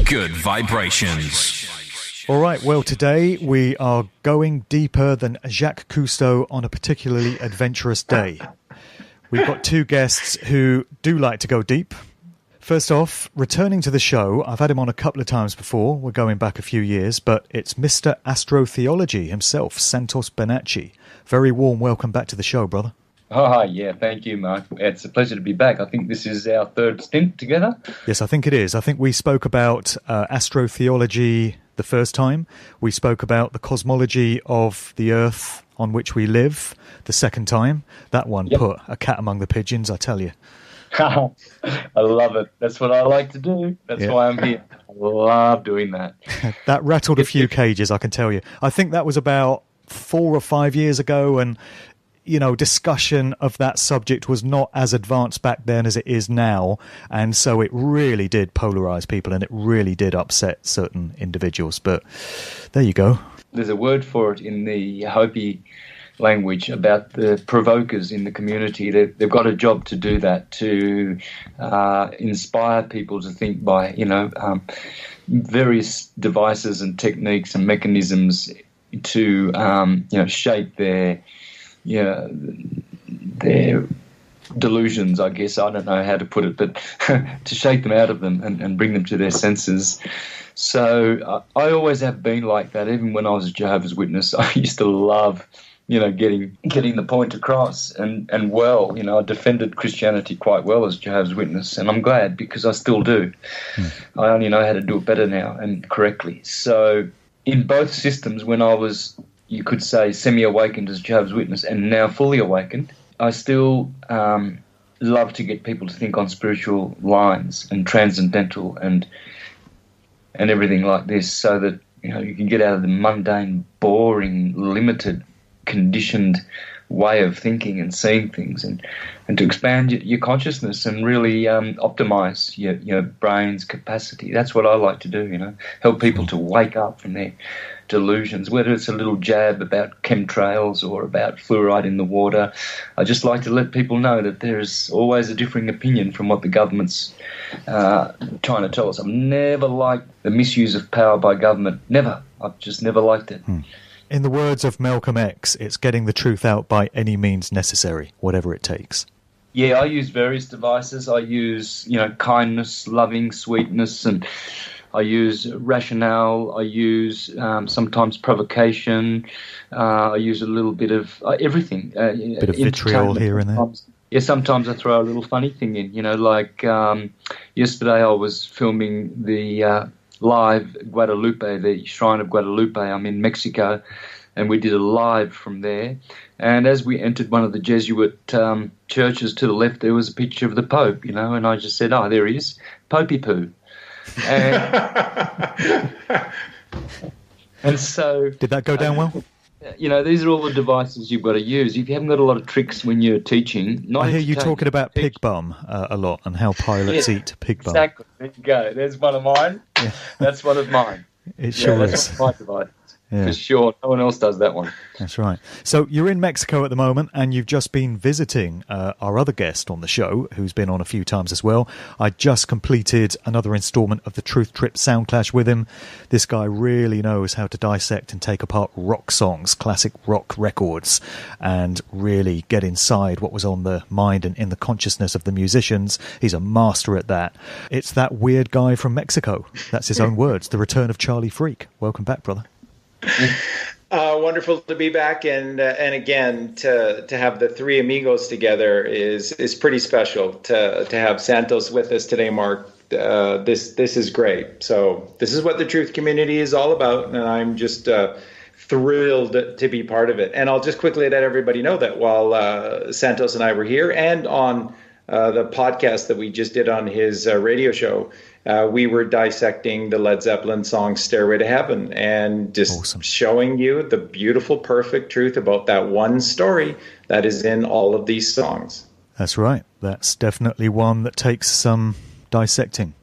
Good vibrations. All right, well, today we are going deeper than Jacques Cousteau on a particularly adventurous day. We've got two guests who do like to go deep. First off, returning to the show, I've had him on a couple of times before. We're going back a few years, but it's Mr. Astrotheology himself, Santos Bonacci. Very warm welcome back to the show, brother. Oh, yeah, thank you, Mark. It's a pleasure to be back. I think this is our third stint together. Yes, I think it is. I think we spoke about astrotheology the first time. We spoke about the cosmology of the Earth on which we live the second time. That one put a cat among the pigeons, I tell you. I love it. That's what I like to do. That's why I'm here. I love doing that. That rattled a few cages, I can tell you. I think that was about 4 or 5 years ago, and discussion of that subject was not as advanced back then as it is now, and so it really did polarize people, and it really did upset certain individuals. But there you go. There's a word for it in the Hopi language about the provokers in the community. They've got a job to do that, to inspire people to think by, various devices and techniques and mechanisms to, shape their delusions, I guess. I don't know how to put it, but to shake them out of them and bring them to their senses. So I always have been like that. Even when I was a Jehovah's Witness, I used to love, getting the point across. And I defended Christianity quite well as Jehovah's Witness, and I'm glad, because I still do. I only know how to do it better now and correctly. So in both systems, when I was, you could say, semi-awakened as Jehovah's Witness and now fully awakened, I still love to get people to think on spiritual lines and transcendental and everything like this, so that you can get out of the mundane, boring, limited, conditioned way of thinking and seeing things, and to expand your consciousness and really optimize your brain's capacity. That's what I like to do, help people to wake up from their delusions, whether it's a little jab about chemtrails or about fluoride in the water. I just like to let people know that there's always a differing opinion from what the government's trying to tell us. I've never liked the misuse of power by government. Never. I've just never liked it. In the words of Malcolm X, it's getting the truth out by any means necessary, whatever it takes. Yeah, I use various devices. I use, kindness, loving, sweetness, and I use rationale. I use sometimes provocation. I use a little bit of everything. Bit of vitriol here and there. Yeah, sometimes I throw a little funny thing in. Like yesterday I was filming the live Guadalupe, the Shrine of Guadalupe. I'm in Mexico, and we did a live from there. And as we entered one of the Jesuit churches to the left, there was a picture of the Pope, and I just said, there he is, Popey Poo. And so... Did that go down well? These are all the devices you've got to use. If you haven't got a lot of tricks when you're teaching... I hear you talking about pig bum a lot, and how pilots eat pig bum. Exactly. There you go. There's one of mine. Yeah. That's one of mine. It sure is. That's one of my devices. Yeah. For sure. No one else does that one. That's right. So you're in Mexico at the moment, and you've just been visiting our other guest on the show, who's been on a few times as well. I just completed another installment of the Truth Trip Sound Clash with him. This guy really knows how to dissect and take apart rock songs, classic rock records, and really get inside what was on the mind and in the consciousness of the musicians. He's a master at that. It's that weird guy from Mexico. That's his own words. The return of Charlie Freak. Welcome back, brother. Wonderful to be back, and again to have the three amigos together is pretty special. To have Santos with us today, Mark. This is great. So this is what the Truth community is all about, and I'm just thrilled to be part of it. And I'll just quickly let everybody know that while Santos and I were here, and on the podcast that we just did on his radio show, we were dissecting the Led Zeppelin song Stairway to Heaven, and just showing you the beautiful, perfect truth about that one story that is in all of these songs. That's right. That's definitely one that takes some dissecting.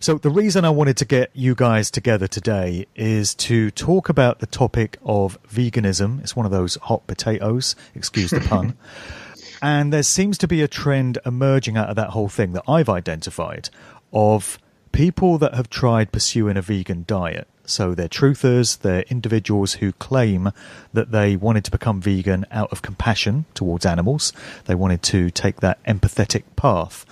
So the reason I wanted to get you guys together today is to talk about the topic of veganism. It's one of those hot potatoes, excuse the pun. And there seems to be a trend emerging out of that whole thing that I've identified of people that have tried pursuing a vegan diet, so they're truthers, they're individuals who claim that they wanted to become vegan out of compassion towards animals. They wanted to take that empathetic path.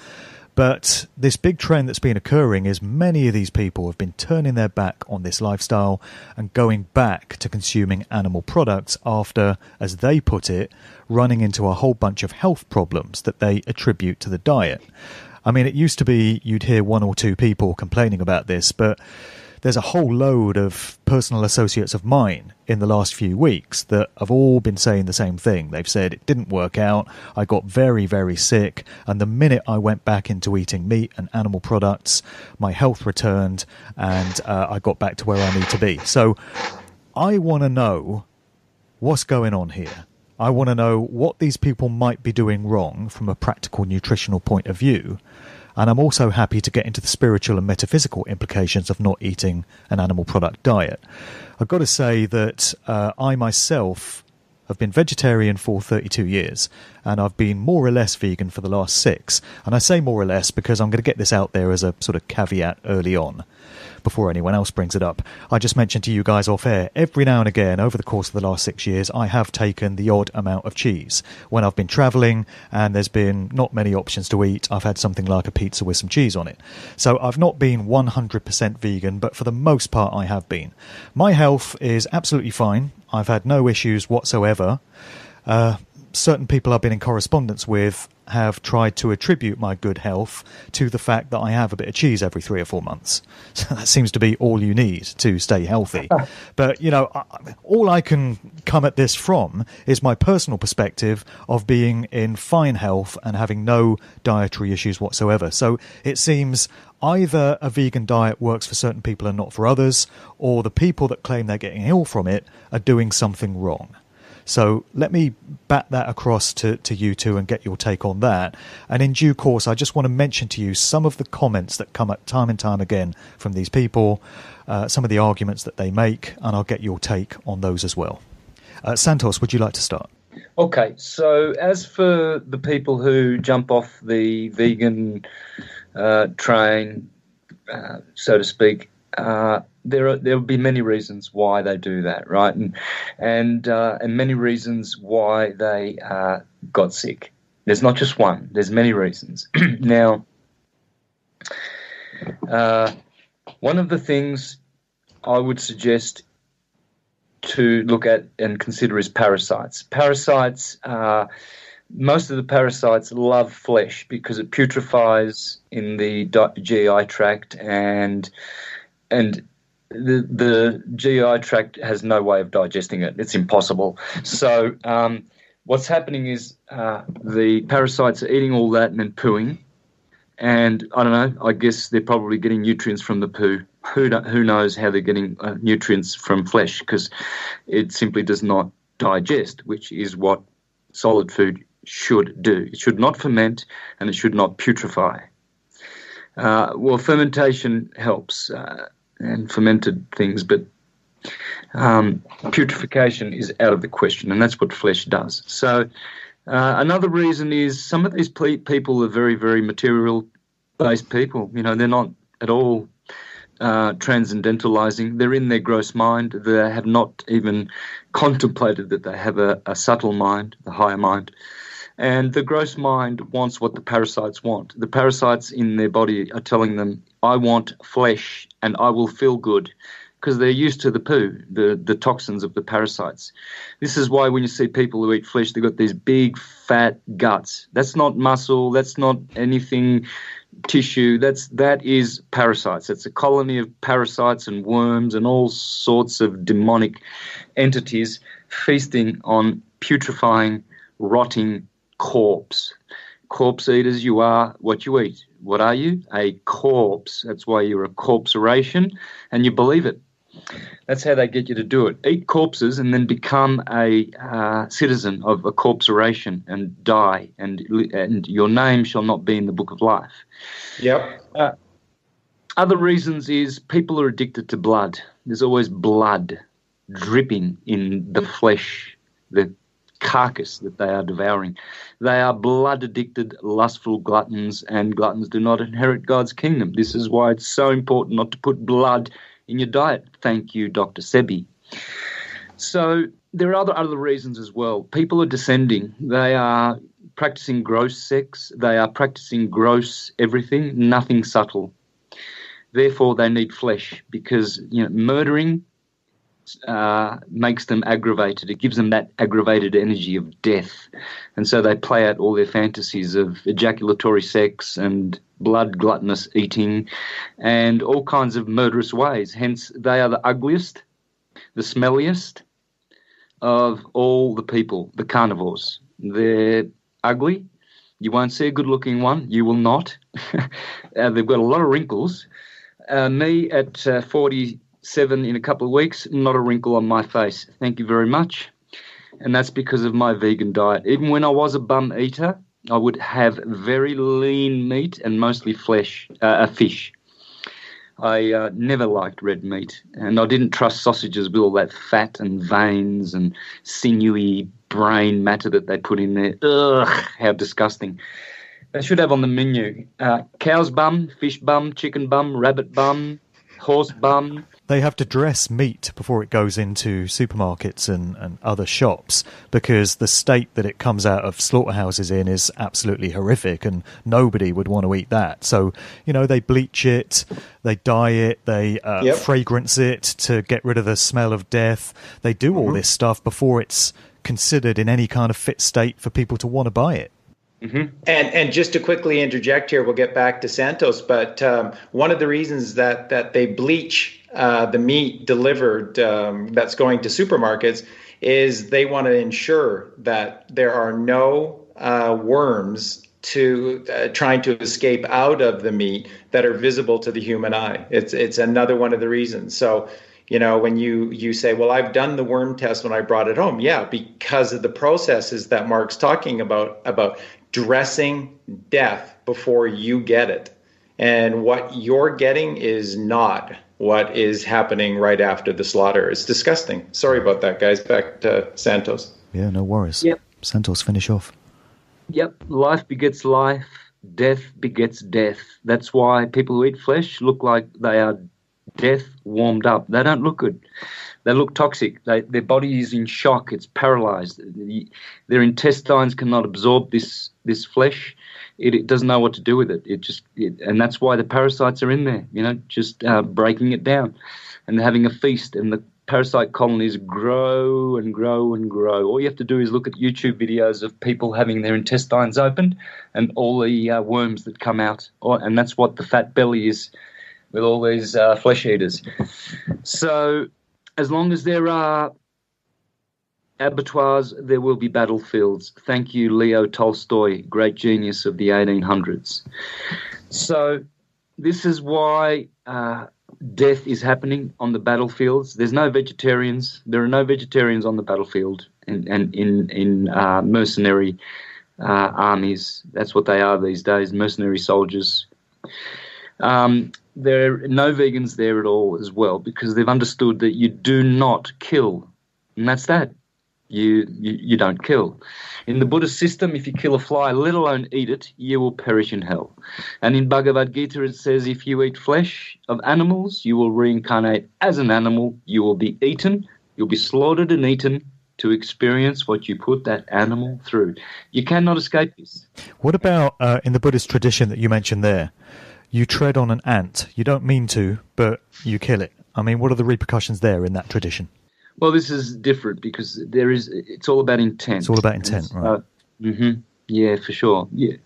But this big trend that's been occurring is many of these people have been turning their back on this lifestyle and going back to consuming animal products after, as they put it, running into a whole bunch of health problems that they attribute to the diet. I mean, it used to be you'd hear one or two people complaining about this, but there's a whole load of personal associates of mine in the last few weeks that have all been saying the same thing. They've said it didn't work out, I got very, very sick, and the minute I went back into eating meat and animal products, my health returned and I got back to where I need to be. So I want to know what's going on here. I want to know what these people might be doing wrong from a practical nutritional point of view. And I'm also happy to get into the spiritual and metaphysical implications of not eating an animal product diet. I've got to say that I myself have been vegetarian for 32 years, and I've been more or less vegan for the last 6. And I say more or less because I'm going to get this out there as a sort of caveat early on, before anyone else brings it up. I just mentioned to you guys off air, every now and again over the course of the last 6 years, I have taken the odd amount of cheese. When I've been travelling and there's been not many options to eat, I've had something like a pizza with some cheese on it. So I've not been 100% vegan, but for the most part I have been. My health is absolutely fine. I've had no issues whatsoever. Certain people I've been in correspondence with have tried to attribute my good health to the fact that I have a bit of cheese every 3 or 4 months. So that seems to be all you need to stay healthy. But, you know, all I can come at this from is my personal perspective of being in fine health and having no dietary issues whatsoever. So it seems either a vegan diet works for certain people and not for others, or the people that claim they're getting ill from it are doing something wrong. So let me bat that across to you two and get your take on that. And in due course, I just want to mention to you some of the comments that come up time and time again from these people, some of the arguments that they make, and I'll get your take on those as well. Santos, would you like to start? Okay, so as for the people who jump off the vegan train, so to speak, there will be many reasons why they do that, right? And many reasons why they got sick. There's not just one. There's many reasons. Now, one of the things I would suggest to look at and consider is parasites. Parasites, most of the parasites love flesh because it putrefies in the GI tract, and the GI tract has no way of digesting it. It's impossible. So what's happening is the parasites are eating all that and then pooing. And I don't know, I guess they're probably getting nutrients from the poo. Who knows how they're getting nutrients from flesh, because it simply does not digest, which is what solid food should do. It should not ferment and it should not putrefy. Well, fermentation helps and fermented things, but putrefaction is out of the question, and that's what flesh does. So another reason is some of these people are very, very material-based people. You know, they're not at all transcendentalizing. They're in their gross mind. They have not even contemplated that they have a subtle mind, the higher mind. And the gross mind wants what the parasites want. The parasites in their body are telling them, I want flesh and I will feel good, because they're used to the poo, the toxins of the parasites. This is why when you see people who eat flesh, they've got these big, fat guts. That's not muscle. That's not anything tissue. That is parasites. It's a colony of parasites and worms and all sorts of demonic entities feasting on putrefying, rotting corpse. Corpse eaters, you are what you eat. What are you? A corpse. That's why you're a corpseration, and you believe it. That's how they get you to do it. Eat corpses and then become a citizen of a corpseration and die, and your name shall not be in the book of life. Yep. Other reasons is people are addicted to blood. There's always blood dripping in the flesh, the carcass that they are devouring. They are blood-addicted, lustful gluttons, and gluttons do not inherit God's kingdom. This is why it's so important not to put blood in your diet. Thank you, Dr. Sebi. So there are other reasons as well. People are descending. They are practicing gross sex. They are practicing gross everything, nothing subtle. Therefore, they need flesh because murdering makes them aggravated. It gives them that aggravated energy of death. And so they play out all their fantasies of ejaculatory sex and blood gluttonous eating and all kinds of murderous ways. Hence, they are the ugliest, the smelliest of all the people, the carnivores. They're ugly. You won't see a good-looking one. You will not. They've got a lot of wrinkles. Me at 47 in a couple of weeks, not a wrinkle on my face. Thank you very much. And that's because of my vegan diet. Even when I was a bum eater, I would have very lean meat and mostly fish. I never liked red meat, and I didn't trust sausages with all that fat and veins and sinewy brain matter that they put in there. Ugh, how disgusting. They should have on the menu cow's bum, fish bum, chicken bum, rabbit bum, horse bum. They have to dress meat before it goes into supermarkets and other shops because the state that it comes out of slaughterhouses in is absolutely horrific and nobody would want to eat that. So, they bleach it, they dye it, they fragrance it to get rid of the smell of death. They do all this stuff before it's considered in any kind of fit state for people to want to buy it. Mm-hmm. And just to quickly interject here, we'll get back to Santos, but one of the reasons that they bleach the meat delivered that's going to supermarkets is they want to ensure that there are no worms trying to escape out of the meat that are visible to the human eye. It's another one of the reasons. So, when you say, well, I've done the worm test when I brought it home. Yeah, because of the processes that Mark's talking about dressing death before you get it. And what you're getting is not what is happening right after the slaughter. It's disgusting. Sorry about that, guys. Back to Santos. Yeah, no worries. Yep. Santos, finish off. Yep. Life begets life. Death begets death. That's why people who eat flesh look like they are death warmed up. They don't look good. They look toxic. Their body is in shock. It's paralyzed. Their intestines cannot absorb this flesh. It doesn't know what to do with it. And that's why the parasites are in there, just breaking it down and having a feast. And the parasite colonies grow and grow and grow. All you have to do is look at YouTube videos of people having their intestines opened and all the worms that come out. And that's what the fat belly is with all these flesh eaters. So as long as there are abattoirs, there will be battlefields. Thank you, Leo Tolstoy, great genius of the 1800s. So this is why death is happening on the battlefields. There's no vegetarians. There are no vegetarians on the battlefield and in mercenary armies. That's what they are these days, mercenary soldiers. There are no vegans there at all as well because they've understood that you do not kill, and that's that. You don't kill. In the Buddhist system, if you kill a fly, let alone eat it, you will perish in hell. And in Bhagavad Gita, it says if you eat flesh of animals, you will reincarnate as an animal. You will be eaten. You'll be slaughtered and eaten to experience what you put that animal through. You cannot escape this. What about in the Buddhist tradition that you mentioned there? You tread on an ant. You don't mean to, but you kill it. I mean, what are the repercussions there in that tradition? Well, this is different because it's all about intent. It's all about intent, right? Yeah, for sure. Yeah.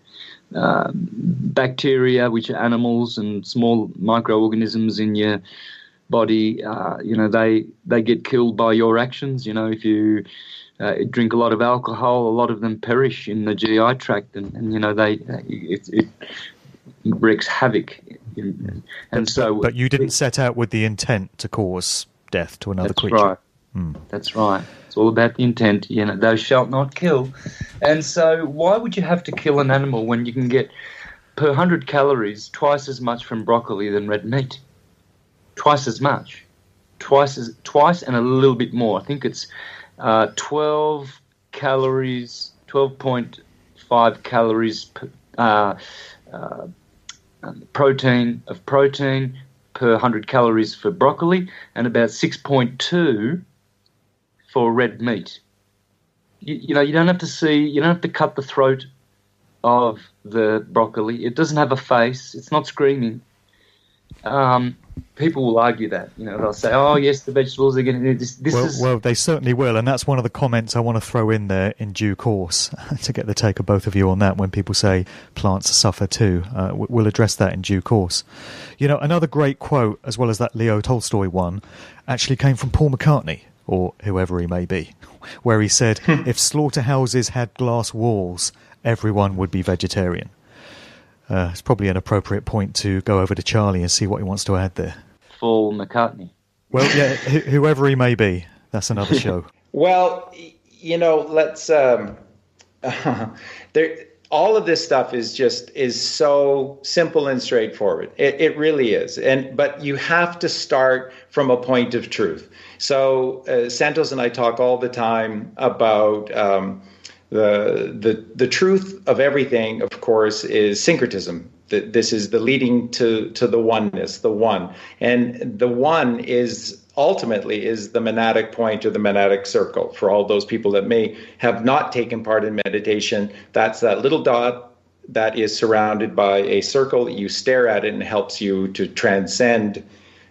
Bacteria, which are animals and small microorganisms in your body, they get killed by your actions. If you drink a lot of alcohol, a lot of them perish in the GI tract, and it wreaks havoc. But you didn't set out with the intent to cause death to another creature. Right. That's right. It's all about the intent. Thou shalt not kill. And so why would you have to kill an animal when you can get per 100 calories twice as much from broccoli than red meat? Twice as much. Twice and a little bit more. I think it's 12 calories, 12.5 calories per protein per 100 calories for broccoli, and about 6.2 for red meat. You don't have to cut the throat of the broccoli. It doesn't have a face. It's not screaming. People will argue that. They'll say, "Oh, yes, the vegetables are going to do this." Well, they certainly will, and that's one of the comments I want to throw in there in due course to get the take of both of you on that. When people say plants suffer too, we'll address that in due course. Another great quote, as well as that Leo Tolstoy one, actually came from Paul McCartney, or whoever he may be, where he said, "If slaughterhouses had glass walls, everyone would be vegetarian." It's probably an appropriate point to go over to Charlie and see what he wants to add there. Paul McCartney. Well, yeah, whoever he may be, that's another show. Well, let's. All of this stuff is so simple and straightforward. It really is, but you have to start from a point of truth. So Santos and I talk all the time about. The truth of everything, of course, is syncretism. This is the leading to the oneness, the one. And the one is ultimately is the monadic point or the monadic circle. For all those people that may have not taken part in meditation, that's that little dot that is surrounded by a circle. You stare at it and it helps you to transcend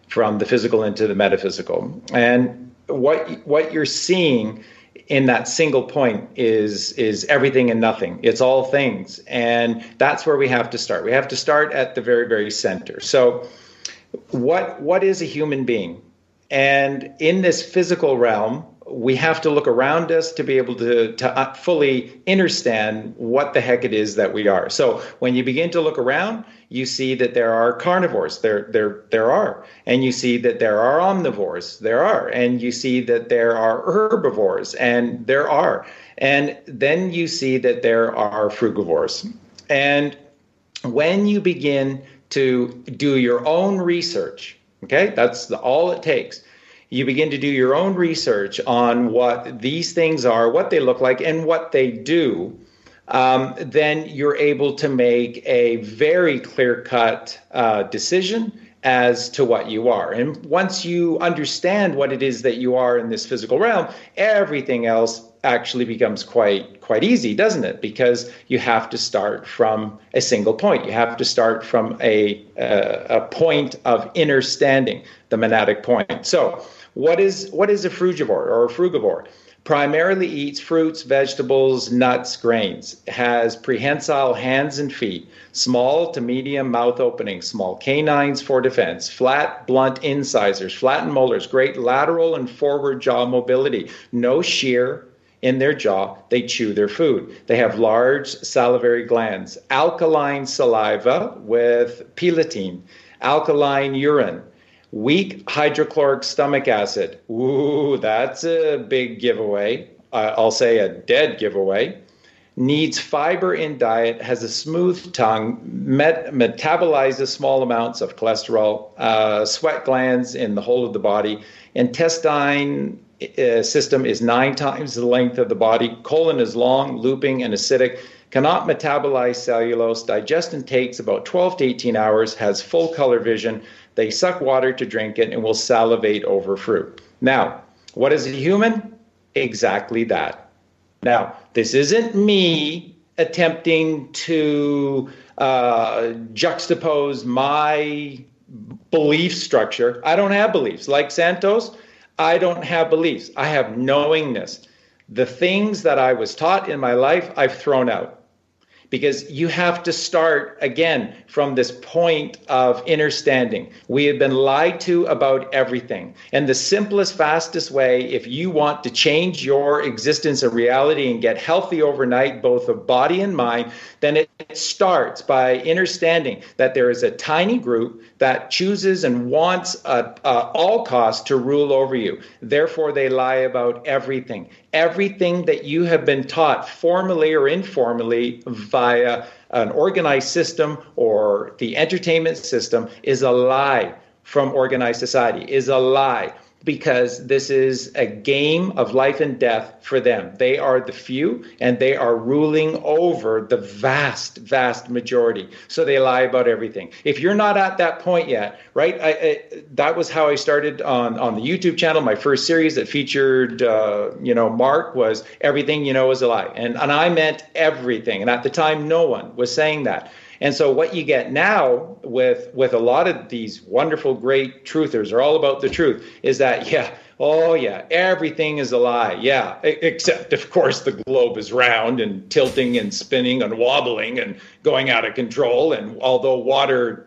from the physical into the metaphysical. And what you're seeing in that single point is everything and nothing. It's all things. And that's where we have to start. We have to start at the very, very center. So what is a human being? And in this physical realm, we have to look around us to be able to fully understand what the heck it is that we are. So when you begin to look around, you see that there are carnivores. There are. And you see that there are omnivores. There are. And you see that there are herbivores. And there are. And then you see that there are frugivores. And when you begin to do your own research, okay, that's all it takes. You begin to do your own research on what these things are, what they look like, and what they do. Then you're able to make a very clear-cut decision as to what you are. And once you understand what it is that you are in this physical realm, everything else actually becomes quite easy, doesn't it? Because you have to start from a single point. You have to start from a point of understanding, the monadic point. So what is a frugivore or a frugivore? Primarily eats fruits, vegetables, nuts, grains. Has prehensile hands and feet, small to medium mouth openings, small canines for defense, flat, blunt incisors, flattened molars, great lateral and forward jaw mobility, no shear in their jaw. They chew their food. They have large salivary glands, alkaline saliva with pilotin, alkaline urine, weak hydrochloric stomach acid. Ooh, that's a big giveaway. I'll say a dead giveaway. Needs fiber in diet, has a smooth tongue, metabolizes small amounts of cholesterol, sweat glands in the whole of the body. Intestine system is 9 times the length of the body. Colon is long, looping, and acidic. Cannot metabolize cellulose. Digestion takes about 12 to 18 hours, has full color vision. They suck water to drink it and will salivate over fruit. Now, what is a human? Exactly that. Now, this isn't me attempting to juxtapose my belief structure. I don't have beliefs. Like Santos, I don't have beliefs. I have knowingness. The things that I was taught in my life, I've thrown out. Because you have to start, again, from this point of understanding. We have been lied to about everything. And the simplest, fastest way, if you want to change your existence and reality and get healthy overnight, both of body and mind, then it starts by understanding that there is a tiny group that chooses and wants at all costs to rule over you. Therefore, they lie about everything. Everything that you have been taught, formally or informally, via an organized system or the entertainment system, is a lie. from organized society is a lie, because this is a game of life and death for them. They are the few, and they are ruling over the vast, vast majority. So they lie about everything. If you're not at that point yet, right? That was how I started on the YouTube channel. My first series that featured, Mark, was Everything You Know Is a Lie. And I meant everything. And at the time, no one was saying that. And so what you get now with a lot of these wonderful, great truthers are all about the truth, is that, everything is a lie. Yeah, except, of course, the globe is round and tilting and spinning and wobbling and going out of control. And although water,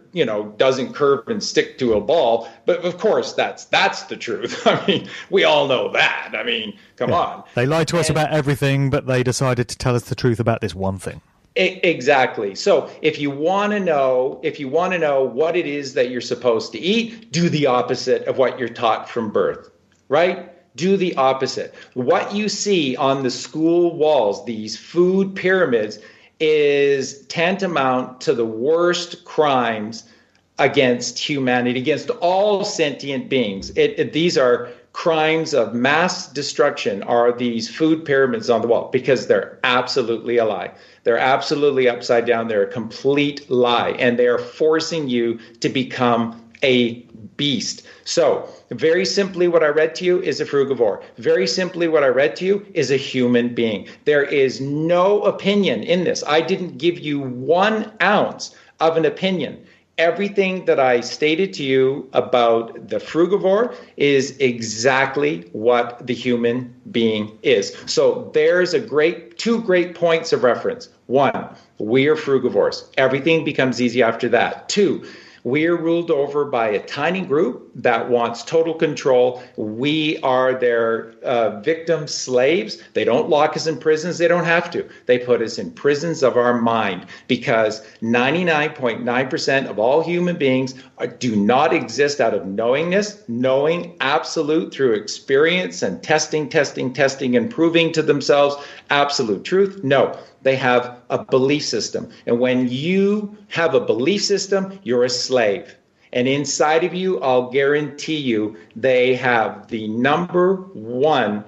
doesn't curve and stick to a ball, but of course, that's the truth. I mean, we all know that. I mean, come on. They lied to us about everything, but they decided to tell us the truth about this one thing. Exactly. So if you want to know what it is that you're supposed to eat, do the opposite of what you're taught from birth, right? Do the opposite. What you see on the school walls, these food pyramids, is tantamount to the worst crimes against humanity, against all sentient beings. These are crimes of mass destruction, are these food pyramids on the wall, because they're absolutely a lie. They're absolutely upside down. They're a complete lie, and they are forcing you to become a beast. So very simply, what I read to you is a frugivore. Very simply, what I read to you is a human being. There is no opinion in this. I didn't give you 1 ounce of an opinion. Everything that I stated to you about the frugivore is exactly what the human being is. So there's two great points of reference. 1, we are frugivores. Everything becomes easy after that. 2, we are ruled over by a tiny group that wants total control. We are their victim slaves. They don't lock us in prisons. They don't have to. They put us in prisons of our mind, because 99.9% of all human beings do not exist out of knowingness, knowing absolute through experience and testing, and proving to themselves absolute truth. No. They have a belief system. And when you have a belief system, you're a slave. And inside of you, I'll guarantee you, they have the number 1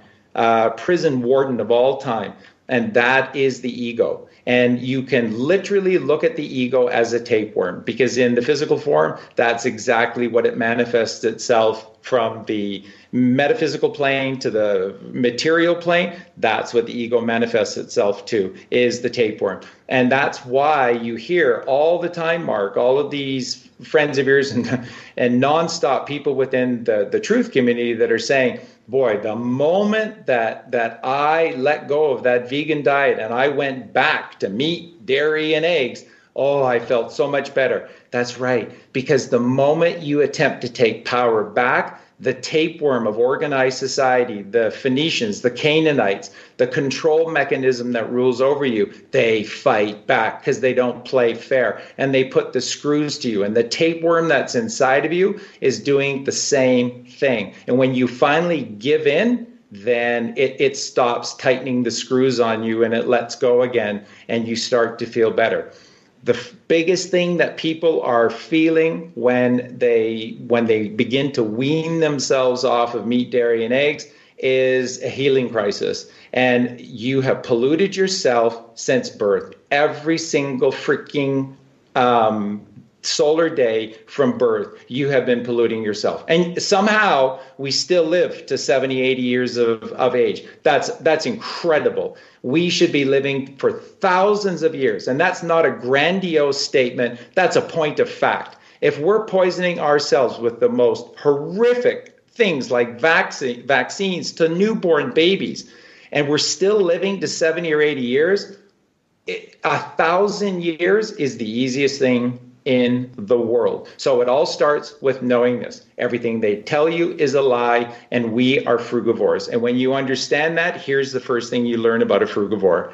prison warden of all time. And that is the ego. And you can literally look at the ego as a tapeworm, because in the physical form, that's exactly what it manifests itself from the metaphysical plane to the material plane. That's what the ego manifests itself to, is the tapeworm. And that's why you hear all the time, Mark, all of these friends of yours and nonstop people within the truth community that are saying, boy, the moment that I let go of that vegan diet and I went back to meat, dairy, and eggs, oh, I felt so much better. That's right, because the moment you attempt to take power back, the tapeworm of organized society, the Phoenicians, the Canaanites, the control mechanism that rules over you, they fight back because they don't play fair, and they put the screws to you. And the tapeworm that's inside of you is doing the same thing. And when you finally give in, then it stops tightening the screws on you, and it lets go again, and you start to feel better. The biggest thing that people are feeling when they begin to wean themselves off of meat, dairy, and eggs is a healing crisis. And you have polluted yourself since birth. Every single freaking solar day from birth, you have been polluting yourself. And somehow we still live to 70, 80 years of age. That's incredible. We should be living for thousands of years. And that's not a grandiose statement. That's a point of fact. If we're poisoning ourselves with the most horrific things like vaccines to newborn babies, and we're still living to 70 or 80 years, 1,000 years is the easiest thing in the world. So it all starts with knowingness. Everything they tell you is a lie, and we are frugivores. And when you understand that, here's the first thing you learn about a frugivore.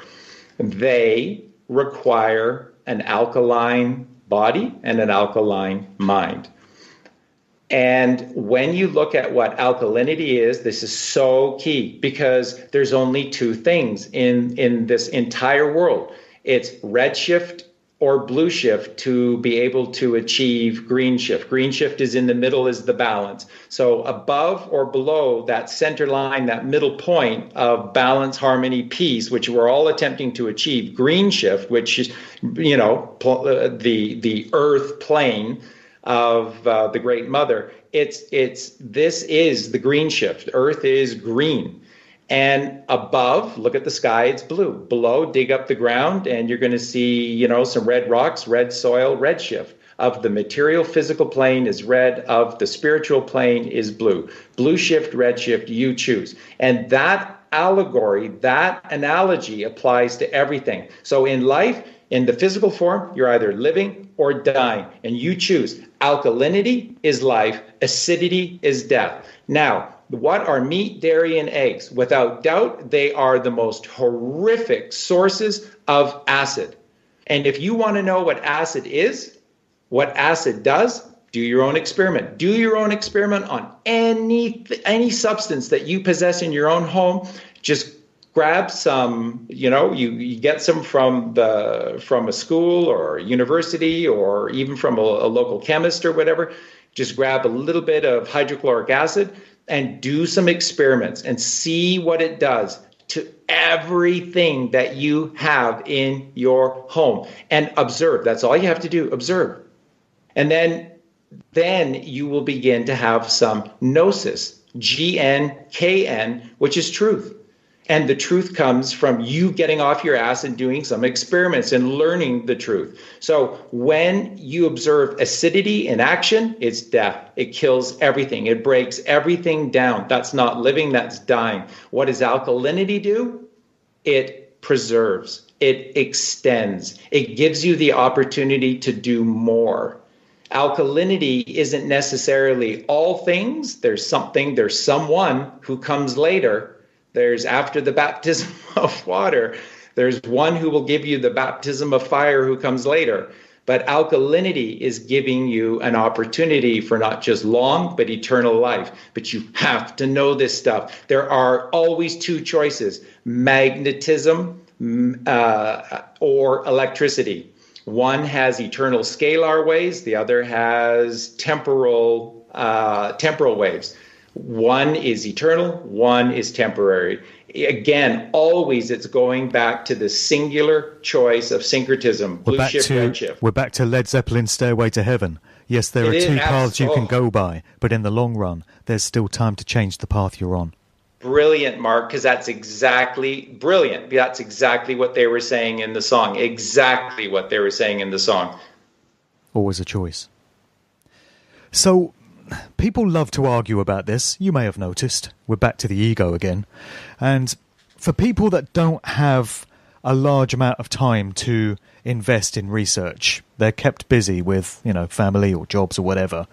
They require an alkaline body and an alkaline mind. And when you look at what alkalinity is, this is so key, because there's only 2 things in this entire world. It's redshift or blue shift to be able to achieve green shift. Green shift is in the middle, is the balance. So above or below that center line, that middle point of balance, harmony, peace, which we're all attempting to achieve, green shift, which is, the earth plane of the Great Mother, this is the green shift. Earth is green. And above, look at the sky, it's blue. Below, dig up the ground, and you're going to see, some red rocks, red soil, red shift. Of the material physical plane is red, of the spiritual plane is blue. Blue shift, red shift, you choose. And that allegory, that analogy applies to everything. So in life, in the physical form, you're either living or dying, and you choose. Alkalinity is life, acidity is death. Now, what are meat, dairy, and eggs? Without doubt, they are the most horrific sources of acid. And if you want to know what acid is, what acid does, do your own experiment. Do your own experiment on any substance that you possess in your own home. Just grab some, you get some from a school or a university or even from a local chemist or whatever. Just grab a little bit of hydrochloric acid and do some experiments and see what it does to everything that you have in your home. And observe. That's all you have to do. Observe. And then you will begin to have some gnosis, GNKN, which is truth. And the truth comes from you getting off your ass and doing some experiments and learning the truth. So when you observe acidity in action, it's death. It kills everything. It breaks everything down. That's not living, that's dying. What does alkalinity do? It preserves. It extends. It gives you the opportunity to do more. Alkalinity isn't necessarily all things. There's someone who comes later. There's after the baptism of water, there's one who will give you the baptism of fire who comes later. But alkalinity is giving you an opportunity for not just long, but eternal life. But you have to know this stuff. There are always two choices, magnetism or electricity. One has eternal scalar waves, the other has temporal waves. One is eternal, one is temporary. Again, always it's going back to the singular choice of syncretism, blue shift, red shift. We're back to Led Zeppelin's Stairway to Heaven. Yes, there are two paths you can go by, but in the long run, there's still time to change the path you're on. Brilliant, Mark, because that's exactly brilliant. That's exactly what they were saying in the song. Exactly what they were saying in the song. Always a choice. So, people love to argue about this. You may have noticed. We're back to the ego again. And for people that don't have a large amount of time to invest in research, they're kept busy with, family or jobs or whatever,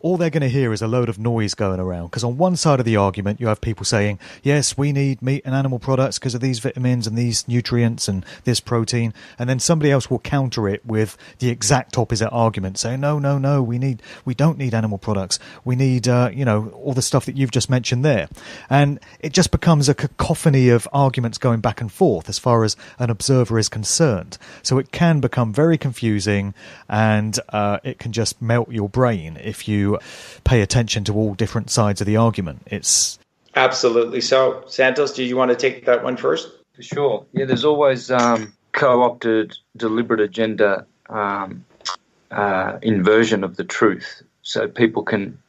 all they're going to hear is a load of noise going around. Because on one side of the argument, you have people saying, yes, we need meat and animal products because of these vitamins and these nutrients and this protein. And then somebody else will counter it with the exact opposite argument, saying, no, we don't need animal products. We need, all the stuff that you've just mentioned there. And it just becomes a cacophony of arguments going back and forth as far as an observer is concerned. So it can become very confusing, and it can just melt your brain if you pay attention to all different sides of the argument. It's absolutely so. Santos, do you want to take that one first? For sure. Yeah, there's always co-opted, deliberate agenda inversion of the truth, so people can,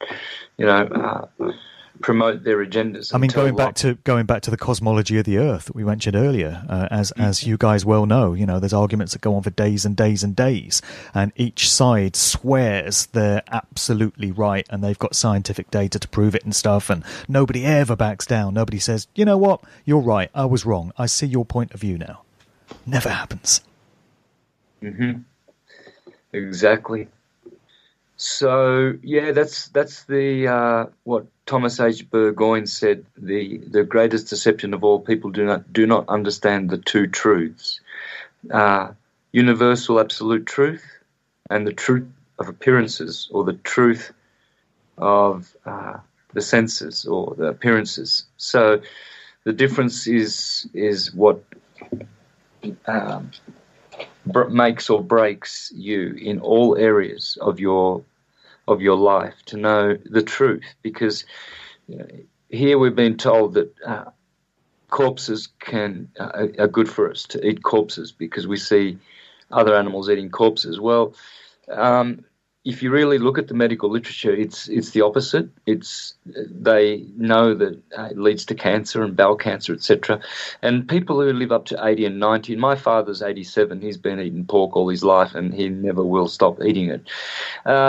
promote their agendas. I mean, going back to the cosmology of the Earth that we mentioned earlier, as you guys well know, there's arguments that go on for days and days and days, and each side swears they're absolutely right and they've got scientific data to prove it and stuff, and nobody ever backs down. Nobody says, you know what, you're right, I was wrong, I see your point of view now. Never happens. Mm-hmm. Exactly. So yeah, that's the what Thomas H. Burgoyne said. The greatest deception of all, people do not understand the two truths: universal absolute truth, and the truth of appearances, or the truth of the senses or the appearances. So the difference is what makes or breaks you in all areas of your life to know the truth, because here we've been told that corpses are good for us to eat corpses because we see other animals eating corpses. Well, if you really look at the medical literature, it's the opposite. They know that it leads to cancer and bowel cancer, etc. And people who live up to 80 and 90, and my father's 87, he's been eating pork all his life and he never will stop eating it.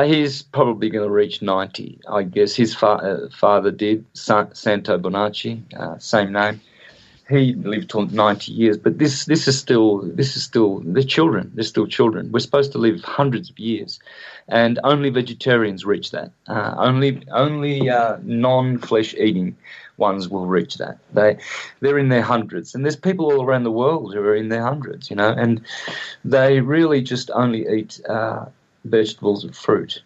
He's probably going to reach 90, I guess. His father did, Santo Bonacci, same name. He lived till 90 years, but this is still they're children. They're still children. We're supposed to live hundreds of years, and only vegetarians reach that. Only non-flesh eating ones will reach that. They're in their hundreds, and there's people all around the world who are in their hundreds, and they really just only eat vegetables and fruit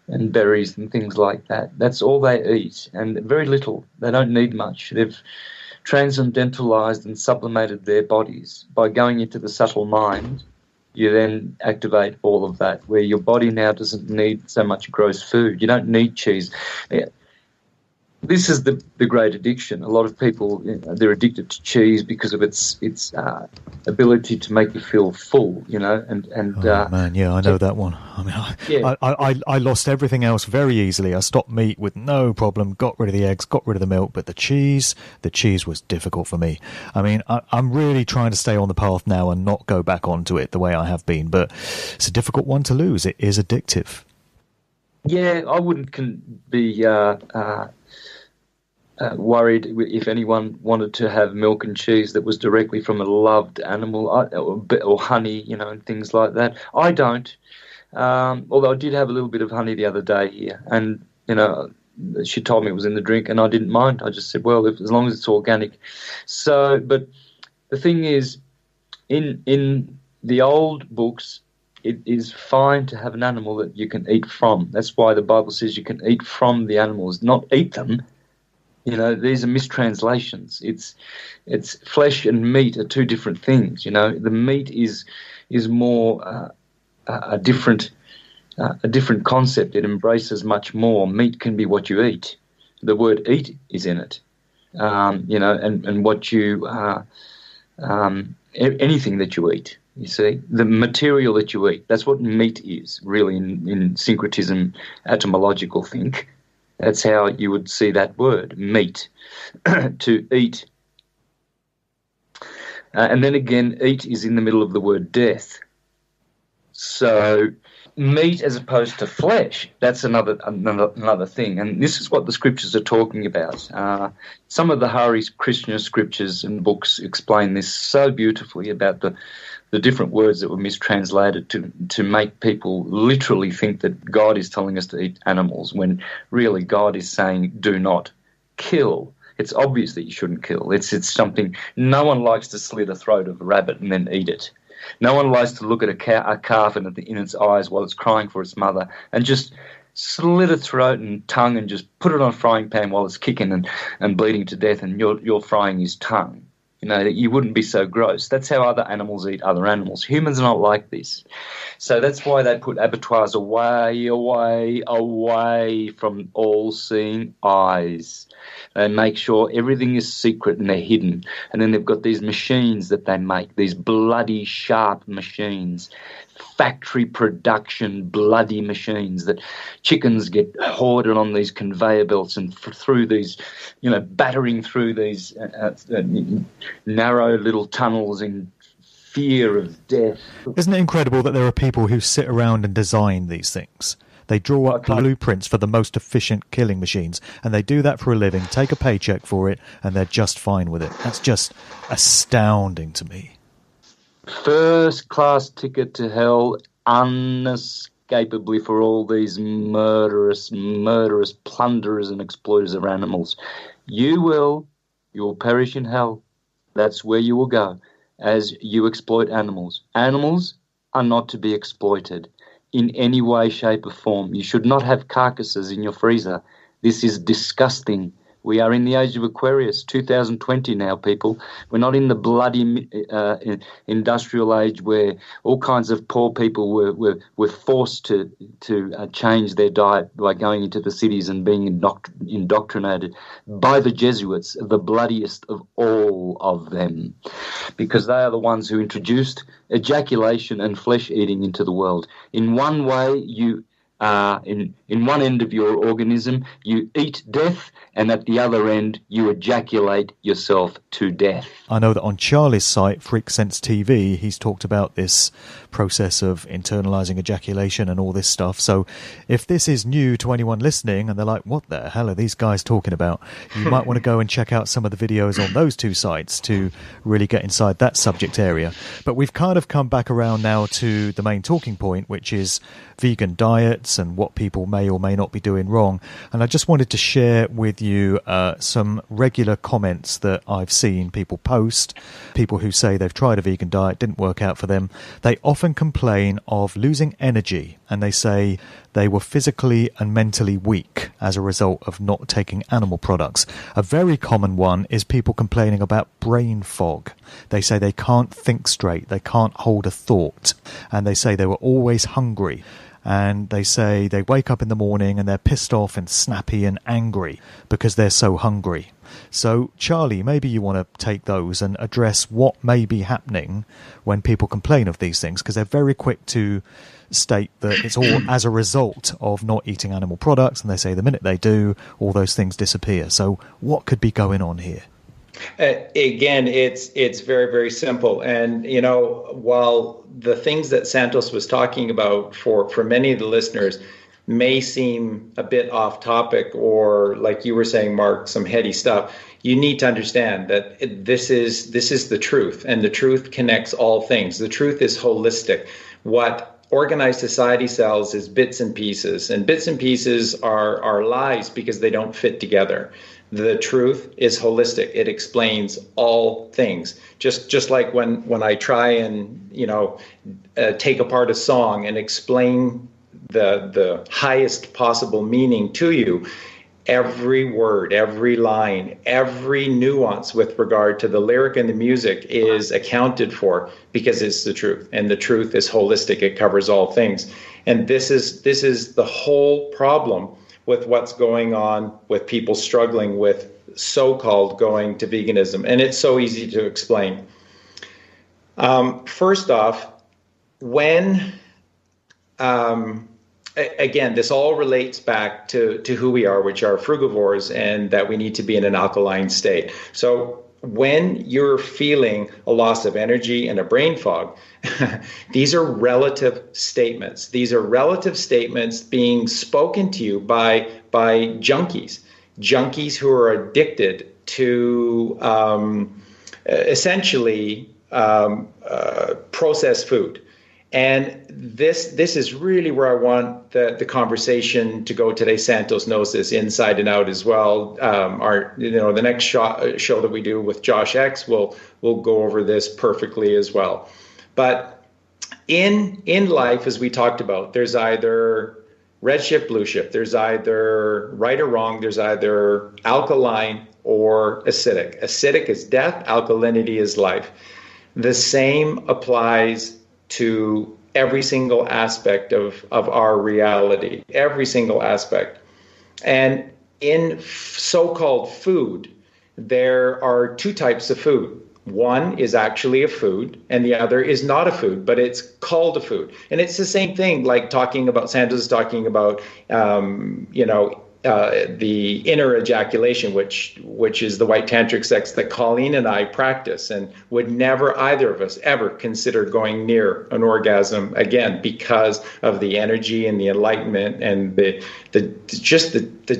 and berries and things like that. That's all they eat, and very little. They don't need much. They've transcendentalized and sublimated their bodies. By going into the subtle mind, you then activate all of that, where your body now doesn't need so much gross food. You don't need cheese. This is the great addiction. A lot of people, they're addicted to cheese because of its ability to make you feel full, and man, yeah, I know that one. I mean, I lost everything else very easily. I stopped meat with no problem, got rid of the eggs, got rid of the milk, but the cheese was difficult for me. I mean, I'm really trying to stay on the path now and not go back onto it the way I have been, but it's a difficult one to lose. It is addictive. Yeah, I wouldn't be worried if anyone wanted to have milk and cheese that was directly from a loved animal or honey, and things like that. I don't. Although I did have a little bit of honey the other day here, and she told me it was in the drink, and I didn't mind. I just said, well, as long as it's organic. So, but the thing is, in the old books, it is fine to have an animal that you can eat from. That's why the Bible says you can eat from the animals, not eat them. These are mistranslations. It's flesh and meat are two different things. The meat is more a different concept. It embraces much more. Meat can be what you eat. The word "eat" is in it. And what you anything that you eat. You see, the material that you eat. That's what meat is, really, in syncretism, etymological think. That's how you would see that word, meat, to eat. And then again, eat is in the middle of the word death. So meat as opposed to flesh, that's another thing. And this is what the scriptures are talking about. Some of the Hare Krishna scriptures and books explain this so beautifully about the different words that were mistranslated to make people literally think that God is telling us to eat animals, when really God is saying, do not kill. It's obvious that you shouldn't kill. It's something. No one likes to slit the throat of a rabbit and then eat it. No one likes to look at a calf in its eyes while it's crying for its mother and just slit its throat and tongue and just put it on a frying pan while it's kicking and bleeding to death, and you're frying his tongue. You wouldn't be so gross. That's how other animals eat other animals. Humans are not like this. So that's why they put abattoirs away from all-seeing eyes. They make sure everything is secret and they're hidden. And then they've got these machines that they make, these bloody, sharp machines, factory production bloody machines that chickens get hoarded on these conveyor belts and through these, battering through these narrow little tunnels in fear of death. Isn't it incredible that there are people who sit around and design these things? They draw up blueprints for the most efficient killing machines, and they do that for a living, take a paycheck for it, and they're just fine with it. That's just astounding to me. First-class ticket to hell, unescapably, for all these murderous plunderers and exploiters of animals. You will perish in hell. That's where you will go, as you exploit animals. Animals are not to be exploited in any way, shape or form. You should not have carcasses in your freezer. This is disgusting We are in the age of Aquarius, 2020 now, people. We're not in the bloody industrial age where all kinds of poor people were forced to change their diet by going into the cities and being indoctrinated by the Jesuits, the bloodiest of all of them, because they are the ones who introduced ejaculation and flesh eating into the world. In one way, you in one end of your organism, you eat death, and at the other end, you ejaculate yourself to death. I know that on Charlie's site, Freak Sense TV, he's talked about this process of internalizing ejaculation and all this stuff. So if this is new to anyone listening and they're like, what the hell are these guys talking about? You might want to go and check out some of the videos on those two sites to really get inside that subject area. But we've kind of come back around now to the main talking point, which is vegan diets and what people may or may not be doing wrong. And I just wanted to share with you some regular comments that I've seen people post, people who say they've tried a vegan diet, didn't work out for them. They often complain of losing energy, and they say they were physically and mentally weak as a result of not taking animal products. A very common one is people complaining about brain fog. They say they can't think straight, they can't hold a thought, and they say they were always hungry. And they say they wake up in the morning and they're pissed off and snappy and angry because they're so hungry. So, Charlie, maybe you want to take those and address what may be happening when people complain of these things, because they're very quick to state that it's all as a result of not eating animal products, and they say the minute they do, all those things disappear. So what could be going on here? Again, it's very, very simple. And, you know, while the things that Santos was talking about for many of the listeners may seem a bit off topic, or like you were saying, Mark, some heady stuff, you need to understand that this is the truth, and the truth connects all things. The truth is holistic. What organized society sells is bits and pieces, and bits and pieces are lies because they don't fit together. The truth is holistic. It explains all things. Just like when I try and, you know, take apart a song and explain the highest possible meaning to you, every word, every line, every nuance with regard to the lyric and the music is accounted for because it's the truth. And the truth is holistic. It covers all things. And this is the whole problem with what's going on with people struggling with so-called going to veganism. And it's so easy to explain. First off, when, again, this all relates back to who we are, which are frugivores, and that we need to be in an alkaline state. So when you're feeling a loss of energy and a brain fog, these are relative statements. These are relative statements being spoken to you by junkies who are addicted to essentially processed food. And this is really where I want the conversation to go today. Santos knows this inside and out as well. The next show that we do with Josh X will go over this perfectly as well. But in life, as we talked about, there's either red shift, blue shift. There's either right or wrong. There's either alkaline or acidic. Acidic is death. Alkalinity is life. The same applies to every single aspect of our reality, every single aspect. And in so-called food, there are two types of food. One is actually a food, and the other is not a food, but it's called a food. And it's the same thing, like Santos is talking about, the inner ejaculation, which is the white tantric sex that Colleen and I practice, and would never, either of us, ever consider going near an orgasm again because of the energy and the enlightenment and the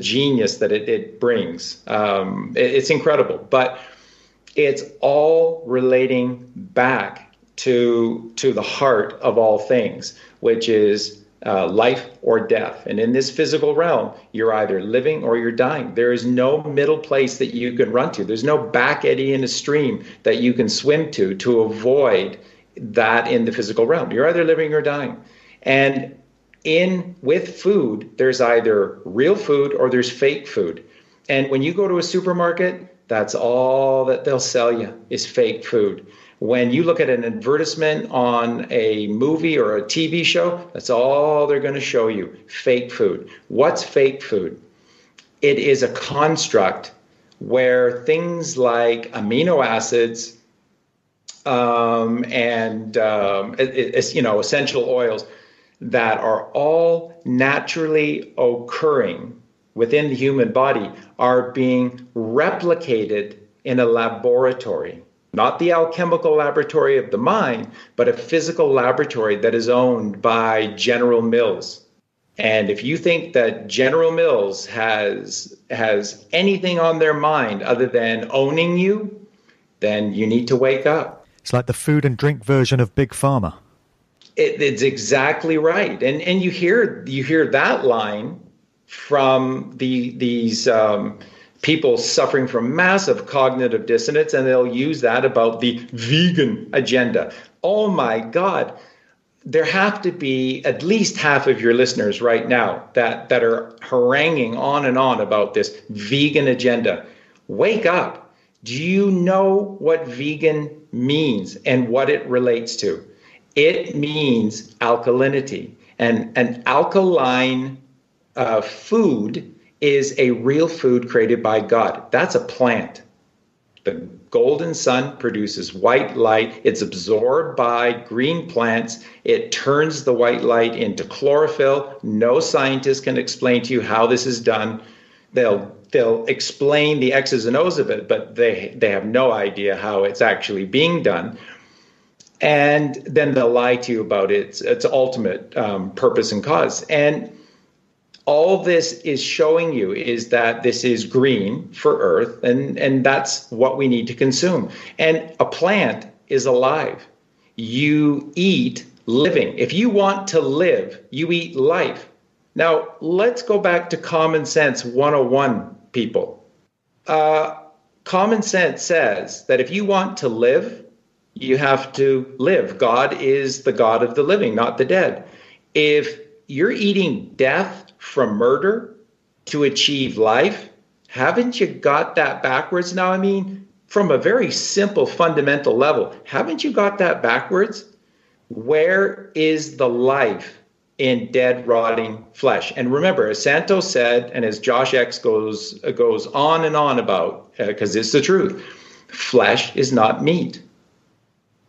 genius that it brings. It's incredible, but it's all relating back to the heart of all things, which is life or death. And in this physical realm, you're either living or you're dying. There is no middle place that you can run to. There's no back eddy in a stream that you can swim to avoid that in the physical realm. You're either living or dying. And with food, there's either real food or there's fake food. And when you go to a supermarket, that's all that they'll sell you is fake food. When you look at an advertisement on a movie or a TV show, that's all they're going to show you, fake food. What's fake food? It is a construct where things like amino acids essential oils that are all naturally occurring within the human body are being replicated in a laboratory. Not the alchemical laboratory of the mind, but a physical laboratory that is owned by General Mills. And if you think that General Mills has anything on their mind other than owning you, then you need to wake up. It's like the food and drink version of Big Pharma. It's exactly right. And you hear that line from these people suffering from massive cognitive dissonance, and they'll use that about the vegan agenda. Oh my God. There have to be at least half of your listeners right now that are haranguing on and on about this vegan agenda. Wake up. Do you know what vegan means and what it relates to? It means alkalinity. And an alkaline food is a real food created by God. That's a plant. The golden sun produces white light. It's absorbed by green plants. It turns the white light into chlorophyll. No scientist can explain to you how this is done. They'll explain the X's and O's of it, but they have no idea how it's actually being done. And then they'll lie to you about its ultimate purpose and cause. And all this is showing you is that this is green for Earth, and that's what we need to consume. And a plant is alive. You eat living. If you want to live, you eat life. Now, let's go back to Common Sense 101, people. Common sense says that if you want to live, you have to live. God is the God of the living, not the dead. If you're eating death from murder to achieve life, haven't you got that backwards? Now, I mean, from a very simple fundamental level, haven't you got that backwards? Where is the life in dead, rotting flesh? And remember, as Santos said, and as Josh X goes on and on about, because it's the truth, flesh is not meat.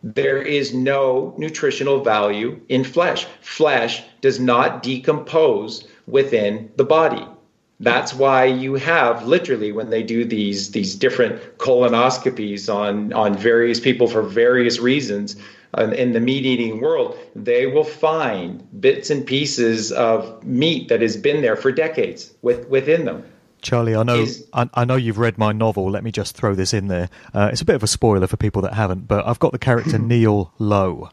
There is no nutritional value in flesh. Flesh does not decompose within the body. That's why you have literally, when they do these different colonoscopies on various people for various reasons in the meat eating world, they will find bits and pieces of meat that has been there for decades within them. Charlie, I know you've read my novel. Let me just throw this in there. It's a bit of a spoiler for people that haven't, but I've got the character Neil Lowe,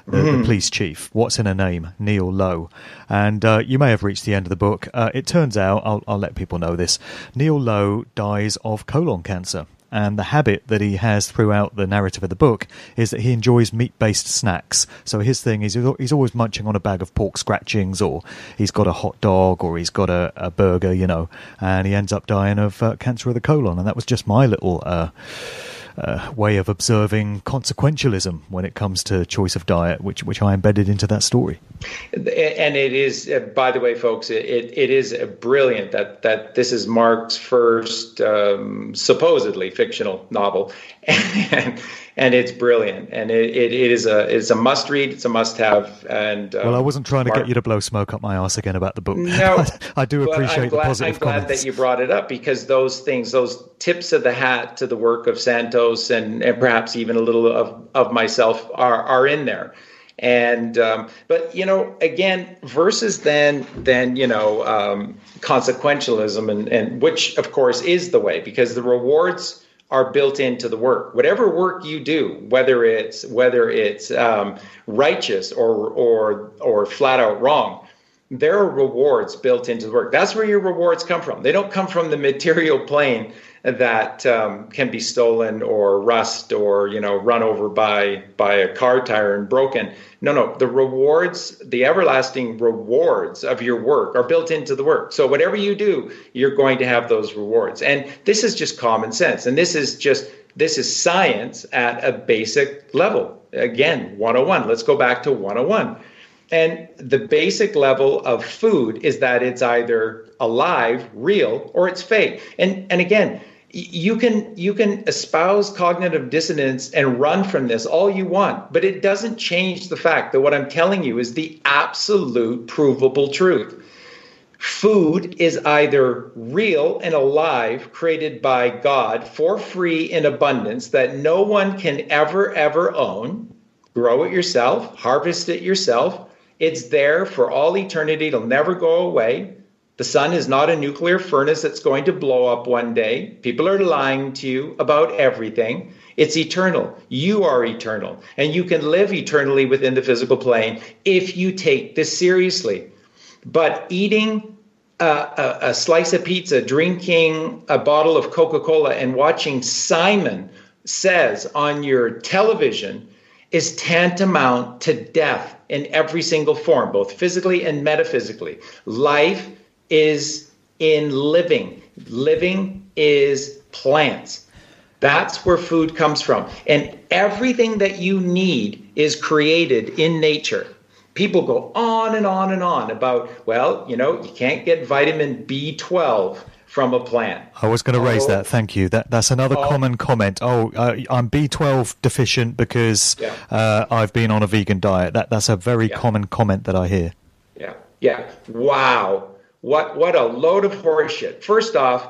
the police chief. What's in a name? Neil Lowe. And you may have reached the end of the book. It turns out, I'll let people know this, Neil Lowe dies of colon cancer. And the habit that he has throughout the narrative of the book is that he enjoys meat-based snacks. So his thing is he's always munching on a bag of pork scratchings, or he's got a hot dog, or he's got a burger, and he ends up dying of cancer of the colon. And that was just my little way of observing consequentialism when it comes to choice of diet, which I embedded into that story. And it is, by the way, folks, it is brilliant that this is Mark's first supposedly fictional novel, and it's brilliant, and it's a must read, it's a must have. And well, I wasn't trying to get you to blow smoke up my arse again about the book. No, I do appreciate the positive comments. I'm glad that you brought it up, because those things, those tips of the hat to the work of Santos and perhaps even a little of myself are in there. And but again, versus then consequentialism, and which of course is the way, because the rewards are built into the work. Whatever work you do, whether it's righteous or flat out wrong, there are rewards built into the work. That's where your rewards come from. They don't come from the material plane that can be stolen or rust or, run over by a car tire and broken. No, the rewards, the everlasting rewards of your work are built into the work. So whatever you do, you're going to have those rewards. And this is just common sense. And this is science at a basic level. Again, 101. Let's go back to 101. And the basic level of food is that it's either alive, real, or it's fake. And again, you can espouse cognitive dissonance and run from this all you want, but it doesn't change the fact that what I'm telling you is the absolute provable truth. Food is either real and alive, created by God for free in abundance that no one can ever own. Grow it yourself, harvest it yourself. It's there for all eternity. It'll never go away. The sun is not a nuclear furnace that's going to blow up one day. People are lying to you about everything. It's eternal. You are eternal. And you can live eternally within the physical plane if you take this seriously. But eating a slice of pizza, drinking a bottle of Coca-Cola, and watching Simon Says on your television is tantamount to death in every single form, both physically and metaphysically. Life is in living. Living is plants. That's where food comes from. And everything that you need is created in nature. People go on and on and on about, well, you can't get vitamin B12 from a plant. I was going to raise that. Thank you. That's another common comment. I'm B12 deficient because I've been on a vegan diet. That's a very common comment that I hear. Yeah. Wow. What a load of horseshit. First off,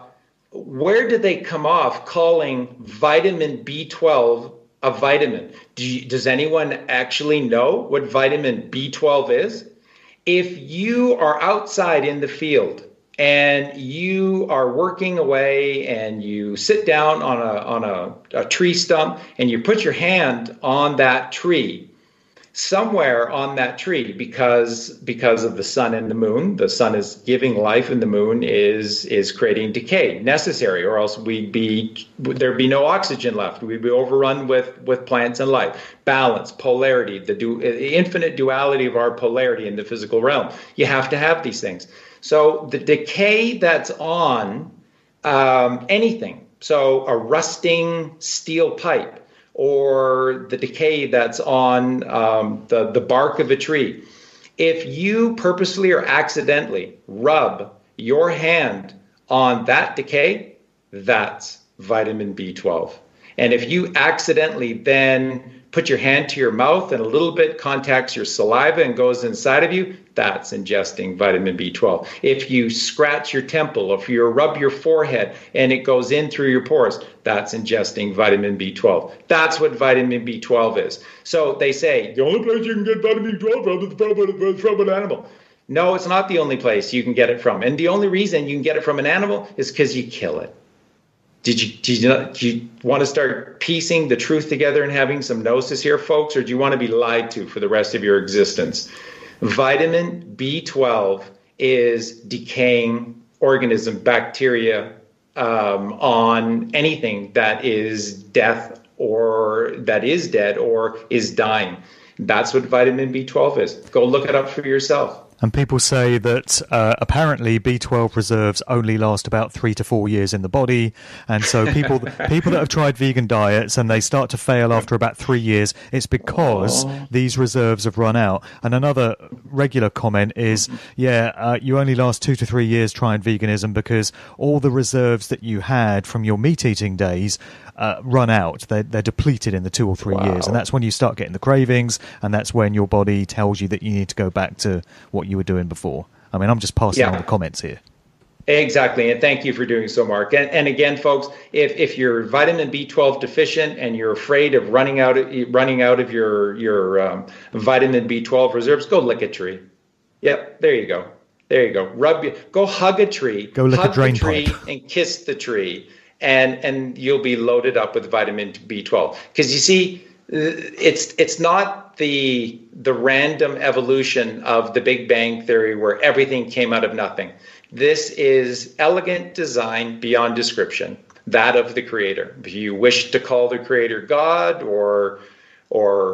where did they come off calling vitamin B12 a vitamin? Does anyone actually know what vitamin B12 is? If you are outside in the field and you are working away and you sit down on a tree stump and you put your hand on that tree, somewhere on that tree, because of the sun and the moon, the sun is giving life and the moon is creating decay, necessary, or else there'd be no oxygen left. We'd be overrun with plants and life. Balance, polarity, the infinite duality of our polarity in the physical realm. You have to have these things. So the decay that's on anything, so a rusting steel pipe, or the decay that's on the bark of a tree. If you purposely or accidentally rub your hand on that decay, that's vitamin B12. And if you accidentally then put your hand to your mouth and a little bit contacts your saliva and goes inside of you, that's ingesting vitamin B12. If you scratch your temple, if you rub your forehead and it goes in through your pores, that's ingesting vitamin B12. That's what vitamin B12 is. So they say, the only place you can get vitamin B12 is from an animal. No, it's not the only place you can get it from. And the only reason you can get it from an animal is because you kill it. Do you want to start piecing the truth together and having some gnosis here, folks, or do you want to be lied to for the rest of your existence? Vitamin B12 is decaying organism, bacteria, on anything that is death or that is dead or is dying. That's what vitamin B12 is. Go look it up for yourself. And people say that apparently B12 reserves only last about 3 to 4 years in the body. And so people that have tried vegan diets and they start to fail after about 3 years, it's because these reserves have run out. And another regular comment is, you only last 2 to 3 years trying veganism because all the reserves that you had from your meat-eating days run out. They're depleted in the 2 or 3 years. And that's when you start getting the cravings, and that's when your body tells you that you need to go back to what you were doing before. I mean, I'm just passing on the comments here. Exactly, and thank you for doing so, Mark. And again, folks, if you're vitamin B12 deficient and you're afraid of running out of your vitamin B12 reserves, go lick a tree. Yep, there you go. Go hug a tree. Go lick a drain pipe and kiss the tree. And you'll be loaded up with vitamin B12. Because you see, it's not the random evolution of the Big Bang Theory where everything came out of nothing. This is elegant design beyond description, that of the Creator. If you wish to call the Creator God or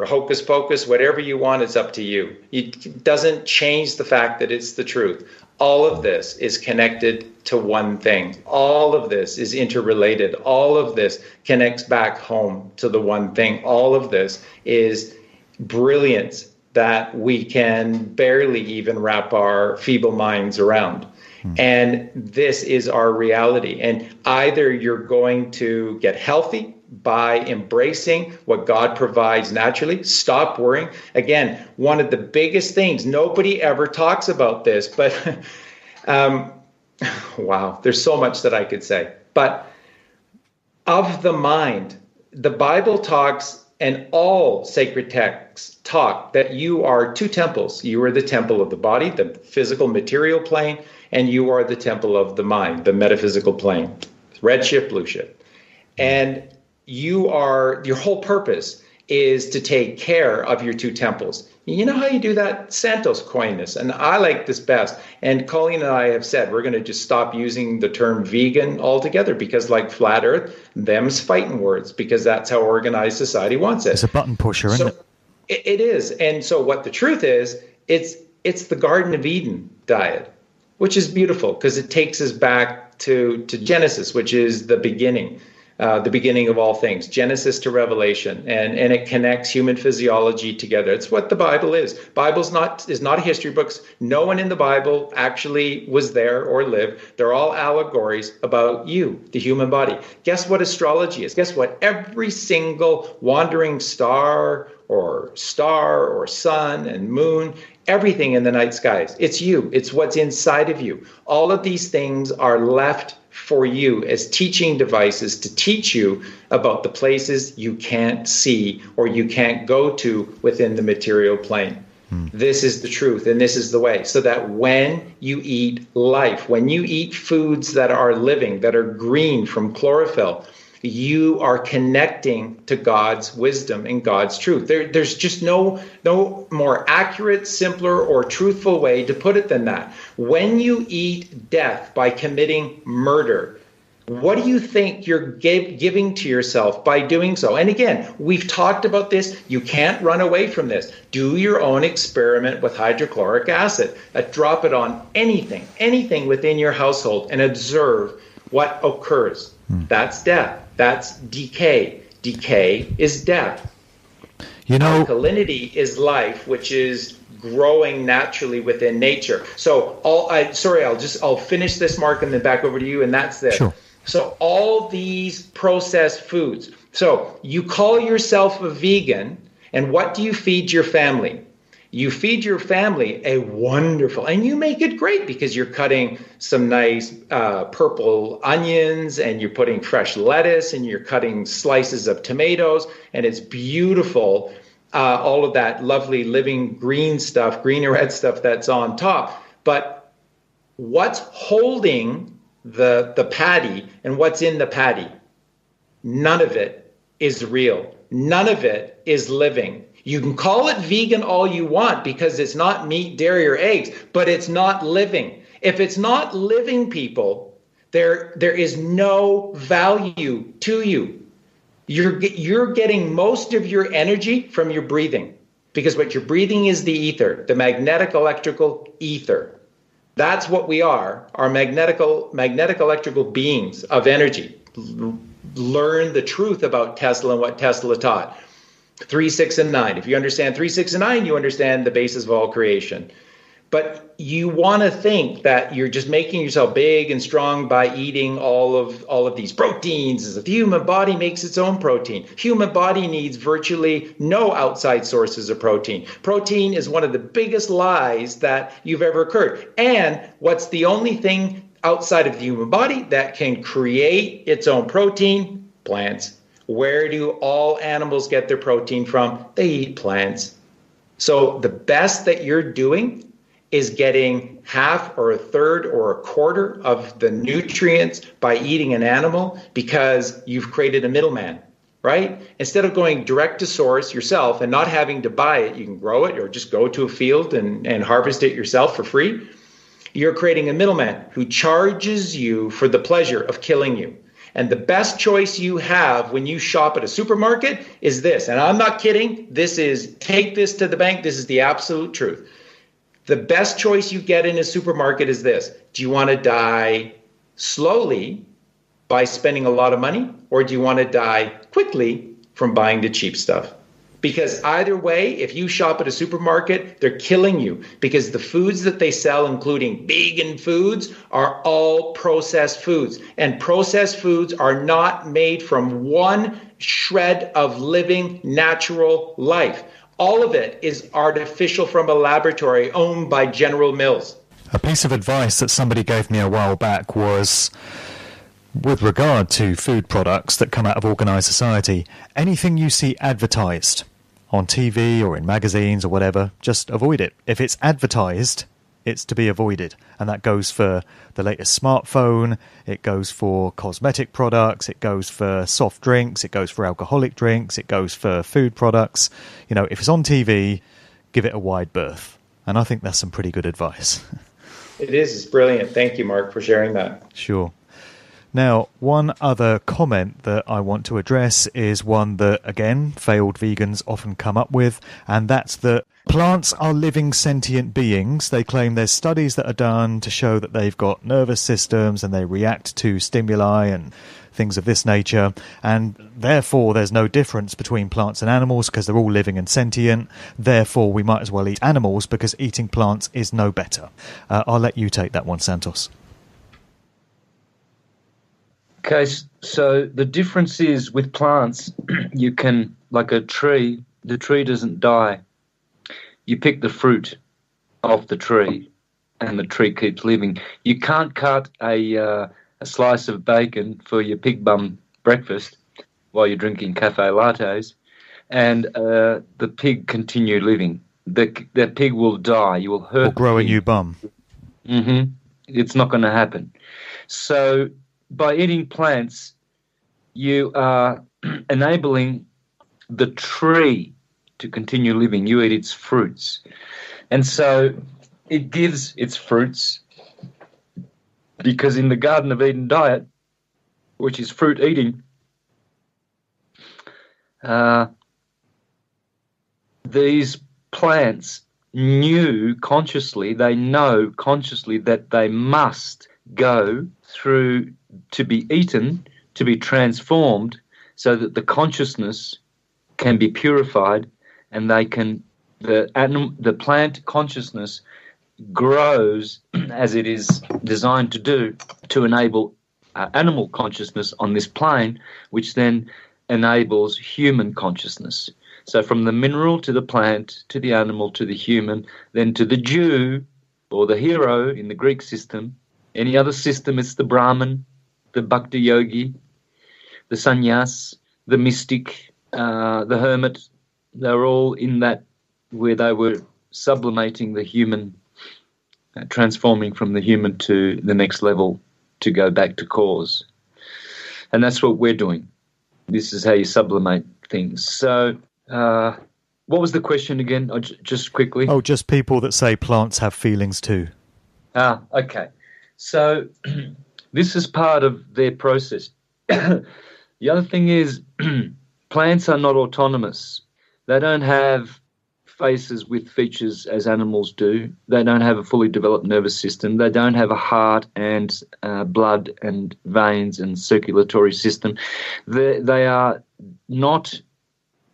hocus pocus, whatever you want, it's up to you. It doesn't change the fact that it's the truth. All of this is connected to one thing. All of this is interrelated. All of this connects back home to the one thing. All of this is brilliance that we can barely even wrap our feeble minds around. And this is our reality. And either you're going to get healthy by embracing what God provides naturally, stop worrying. Again, one of the biggest things, nobody ever talks about this, but wow, there's so much that I could say. But of the mind, the Bible talks, and all sacred texts talk, that you are two temples. You are the temple of the body, the physical material plane, and you are the temple of the mind, the metaphysical plane, red shift, blue shift. And your whole purpose is to take care of your two temples. You know how you do that? Santos coined this, and I like this best. And Colleen and I have said we're going to just stop using the term vegan altogether, because like flat earth, them's fighting words, because that's how organized society wants it. It's a button pusher, isn't it? It is. And so what the truth is, it's the Garden of Eden diet, which is beautiful because it takes us back to Genesis, which is the beginning of all things, Genesis to Revelation, and it connects human physiology together. It's what the Bible is. Bible's is not a history book. No one in the Bible actually was there or lived. They're all allegories about you, the human body. Guess what astrology is? Guess what? Every single wandering star or sun and moon, everything in the night skies, it's you. It's what's inside of you. All of these things are left for you as teaching devices to teach you about the places you can't see or you can't go to within the material plane. This is the truth, and this is the way. So that when you eat life, when you eat foods that are living, that are green from chlorophyll, you are connecting to God's wisdom and God's truth. There's just no more accurate, simpler, or truthful way to put it than that. When you eat death by committing murder, what do you think you're giving to yourself by doing so? And again, we've talked about this. You can't run away from this. Do your own experiment with hydrochloric acid. Drop it on anything within your household, and observe what occurs. That's death. That's decay. Decay is death. Alkalinity is life, which is growing naturally within nature. So I'll finish this, Mark, and then back over to you, and that's this. Sure. So all these processed foods. So you call yourself a vegan, and what do you feed your family? You feed your family a wonderful, and you make it great because you're cutting some nice purple onions, and you're putting fresh lettuce, and you're cutting slices of tomatoes, and it's beautiful. All of that lovely living green stuff, green or red stuff that's on top. But what's holding the patty and what's in the patty? None of it is real. None of it is living. You can call it vegan all you want because it's not meat, dairy, or eggs, but it's not living. If it's not living, people, there is no value to you. You're getting most of your energy from your breathing, because what you're breathing is the ether, the magnetic electrical ether. That's what we are magnetic electrical beings of energy. Learn the truth about Tesla and what Tesla taught. 3, 6, and 9. If you understand 3, 6, and 9, you understand the basis of all creation. But you want to think that you're just making yourself big and strong by eating all of these proteins, as if the human body makes its own protein. Human body needs virtually no outside sources of protein. Protein is one of the biggest lies that you've ever heard. And what's the only thing outside of the human body that can create its own protein? Plants. Where do all animals get their protein from? They eat plants. So the best that you're doing is getting half or a third or a quarter of the nutrients by eating an animal, because you've created a middleman. right? Instead of going direct to source yourself and not having to buy it, you can grow it or just go to a field and harvest it yourself for free. You're creating a middleman who charges you for the pleasure of killing you. And the best choice you have when you shop at a supermarket is this. And I'm not kidding. This is, take this to the bank. This is the absolute truth. The best choice you get in a supermarket is this. Do you want to die slowly by spending a lot of money, or do you want to die quickly from buying the cheap stuff? Because either way, if you shop at a supermarket, they're killing you, because the foods that they sell, including vegan foods, are all processed foods. And processed foods are not made from one shred of living natural life. All of it is artificial from a laboratory owned by General Mills. A piece of advice that somebody gave me a while back was, with regard to food products that come out of organised society, anything you see advertised on TV or in magazines or whatever, just avoid it. If it's advertised, it's to be avoided. And that goes for the latest smartphone, it goes for cosmetic products, it goes for soft drinks, it goes for alcoholic drinks, it goes for food products. You know, if it's on TV, give it a wide berth. And I think that's some pretty good advice. It is. It's brilliant. Thank you, Mark, for sharing that. Sure. Now, one other comment that I want to address is one that, again, failed vegans often come up with, and that's that plants are living sentient beings. They claim there's studies that are done to show that they've got nervous systems and they react to stimuli and things of this nature, and therefore there's no difference between plants and animals because they're all living and sentient. Therefore, we might as well eat animals because eating plants is no better. I'll let you take that one, Santos. Okay, so the difference is with plants, you can, like a tree, the tree doesn't die. You pick the fruit off the tree and the tree keeps living. You can't cut a slice of bacon for your pig bum breakfast while you're drinking cafe lattes and the pig continue living. The pig will die. You will hurt. Or grow a new bum. Mm-hmm. It's not going to happen. So by eating plants, you are enabling the tree to continue living. You eat its fruits. And so it gives its fruits because in the Garden of Eden diet, which is fruit eating, these plants know consciously that they must go through to be eaten, to be transformed, so that the consciousness can be purified, and the plant consciousness grows as it is designed to do to enable animal consciousness on this plane, which then enables human consciousness. So from the mineral to the plant to the animal to the human, then to the Jew or the hero in the Greek system. Any other system, it's the Brahmin, the Bhakti Yogi, the sannyas, the mystic, the hermit. They're all in that where they were sublimating the human, transforming from the human to the next level to go back to cause. And that's what we're doing. This is how you sublimate things. So what was the question again? Just quickly. Oh, just people that say plants have feelings too. Okay. So this is part of their process. The other thing is plants are not autonomous. They don't have faces with features as animals do. They don't have a fully developed nervous system. They don't have a heart and blood and veins and circulatory system. They are not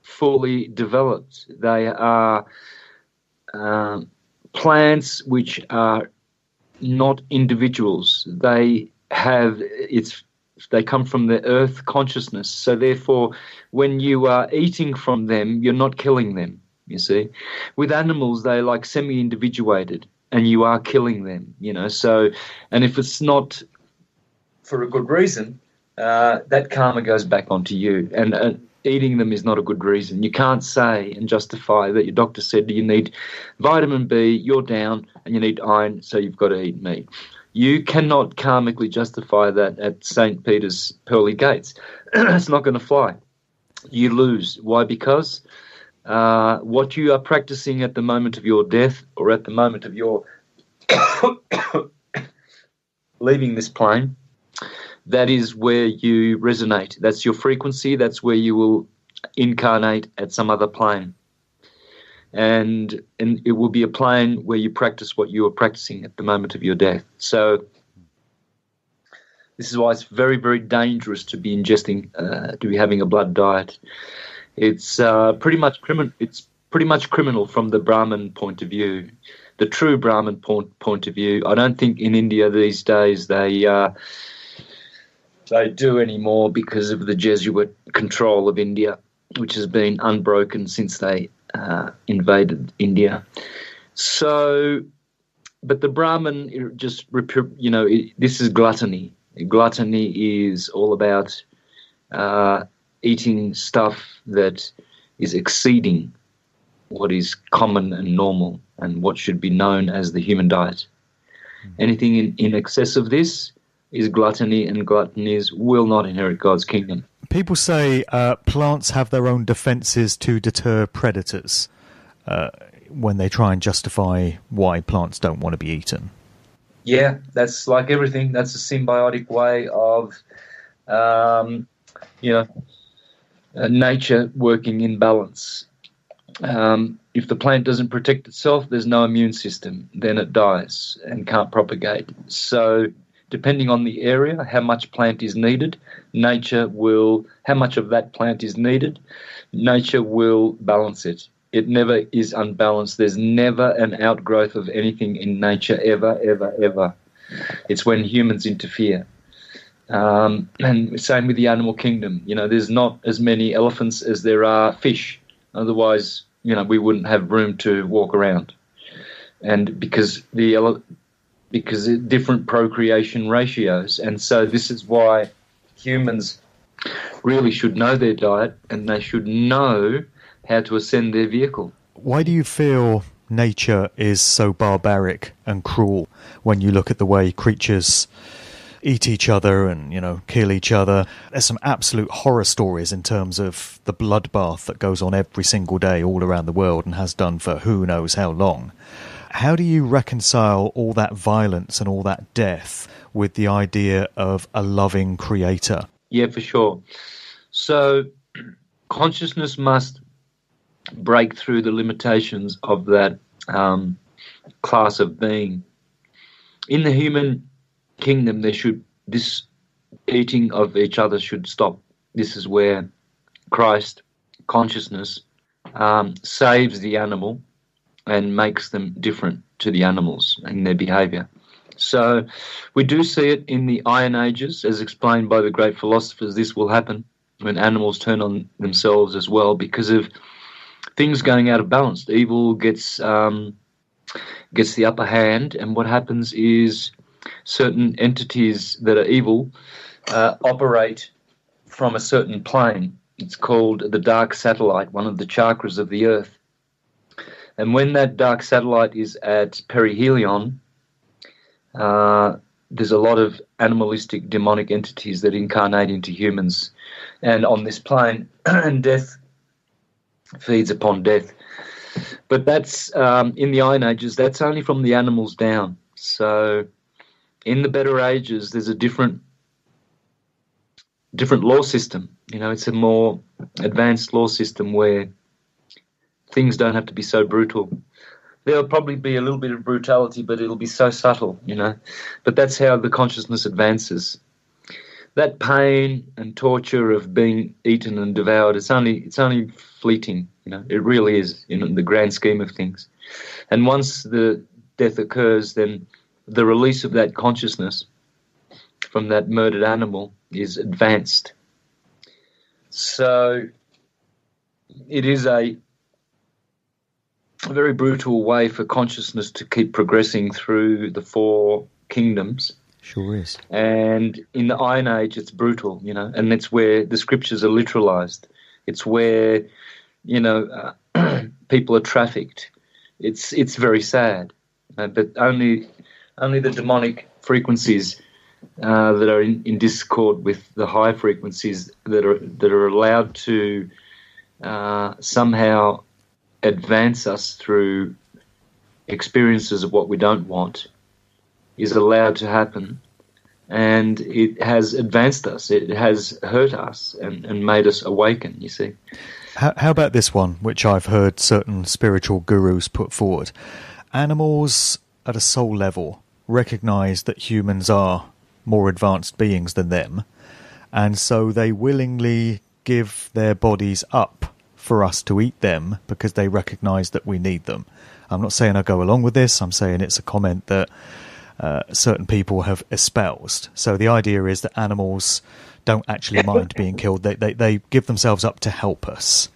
fully developed. They are plants which are not individuals. They come from the earth consciousness. So therefore, when you are eating from them, you're not killing them, you see. With animals, they're like semi-individuated, and you are killing them, you know. So, and if it's not for a good reason, that karma goes back onto you. And eating them is not a good reason. You can't say and justify that your doctor said you need vitamin B, you're down, and you need iron, so you've got to eat meat. You cannot karmically justify that at St. Peter's pearly gates. It's not going to fly. you lose. Why? Because what you are practicing at the moment of your death or at the moment of your leaving this plane, that is where you resonate. That's your frequency. That's where you will incarnate at some other plane. And it will be a plane where you practice what you are practicing at the moment of your death. So this is why it's very, very dangerous to be ingesting, to be having a blood diet. It's pretty much criminal. It's pretty much criminal from the Brahmin point of view, the true Brahmin point of view. I don't think in India these days they do anymore because of the Jesuit control of India, which has been unbroken since they invaded India. So, but the Brahmin just, this is gluttony. Gluttony is all about eating stuff that is exceeding what is common and normal and what should be known as the human diet. Anything in excess of this is gluttony, and gluttonies will not inherit God's kingdom. People say plants have their own defences to deter predators when they try and justify why plants don't want to be eaten. Yeah, that's like everything. That's a symbiotic way of, nature working in balance. If the plant doesn't protect itself, there's no immune system. Then it dies and can't propagate. So depending on the area, how much plant is needed, how much of that plant is needed, nature will balance it. It never is unbalanced. There's never an outgrowth of anything in nature, ever, ever, ever. It's when humans interfere. And same with the animal kingdom. There's not as many elephants as there are fish. Otherwise, we wouldn't have room to walk around. And because different procreation ratios. And so this is why humans really should know their diet, and they should know how to ascend their vehicle. Why do you feel nature is so barbaric and cruel when you look at the way creatures eat each other and, kill each other? There's some absolute horror stories in terms of the bloodbath that goes on every single day all around the world and has done for who knows how long. How do you reconcile all that violence and all that death with the idea of a loving creator? Yeah, for sure. So consciousness must break through the limitations of that class of being. In the human kingdom, this eating of each other should stop. This is where Christ consciousness saves the animal and makes them different to the animals in their behaviour. So we do see it in the Iron Ages, as explained by the great philosophers. This will happen when animals turn on themselves as well, because of things going out of balance. Evil gets the upper hand, and what happens is certain entities that are evil operate from a certain plane. It's called the dark satellite, one of the chakras of the earth. And when that dark satellite is at perihelion, there's a lot of animalistic demonic entities that incarnate into humans and on this plane, and death feeds upon death. But that's in the Iron Ages, that's only from the animals down. So in the Better Ages, there's a different law system. It's a more advanced law system where things don't have to be so brutal. There'll probably be a little bit of brutality, but it'll be so subtle, But that's how the consciousness advances. That pain and torture of being eaten and devoured, it's only fleeting, It really is, in the grand scheme of things. And once the death occurs, then the release of that consciousness from that murdered animal is advanced. So it is a very brutal way for consciousness to keep progressing through the four kingdoms. Sure is. And in the Iron Age, it's brutal, and it's where the scriptures are literalized. It's where, people are trafficked. It's very sad, but only the demonic frequencies that are in discord with the high frequencies that are allowed to somehow advance us through experiences of what we don't want is allowed to happen, and it has advanced us. It has hurt us and made us awaken, you see. How about this one, which I've heard certain spiritual gurus put forward? Animals at a soul level recognize that humans are more advanced beings than them, and so they willingly give their bodies up for us to eat them because they recognize that we need them. I'm not saying I go along with this. I'm saying it's a comment that certain people have espoused. So the idea is that animals don't actually mind being killed. They give themselves up to help us.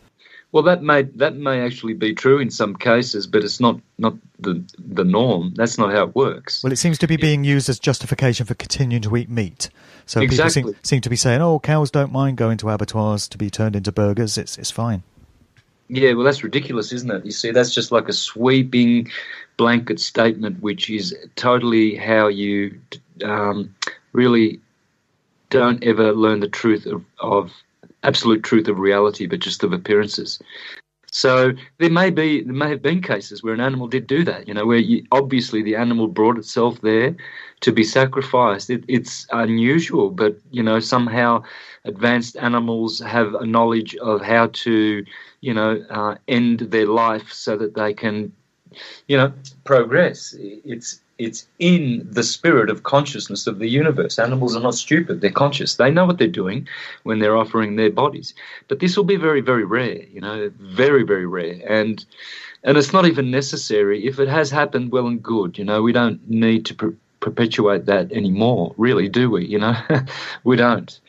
Well, that may actually be true in some cases, but it's not the norm. That's not how it works. Well, it seems to be being used as justification for continuing to eat meat. So exactly. People seem to be saying, "Oh, cows don't mind going to abattoirs to be turned into burgers. It's fine." Yeah, well, that's ridiculous, isn't it? You see, that's just like a sweeping blanket statement, which is totally how you really don't ever learn the truth of absolute truth of reality, but just of appearances. So there may have been cases where an animal did do that, where obviously the animal brought itself there to be sacrificed. It's unusual, but somehow advanced animals have a knowledge of how to end their life so that they can progress. It's in the spirit of consciousness of the universe. Animals are not stupid. They're conscious. They know what they're doing when they're offering their bodies. But this will be very, very rare, very, very rare. And it's not even necessary. If it has happened, well and good. We don't need to perpetuate that anymore, really, do we? We don't.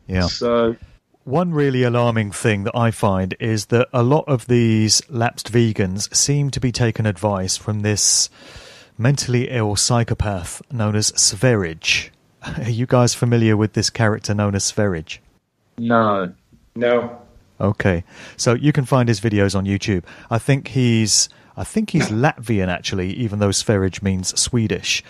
Yeah. So one really alarming thing that I find is that a lot of these lapsed vegans seem to be taking advice from this mentally ill psychopath known as Sverige. Are you guys familiar with this character known as Sverige? No. Okay, so you can find his videos on YouTube. I think he's Latvian, actually, even though Sverige means Swedish.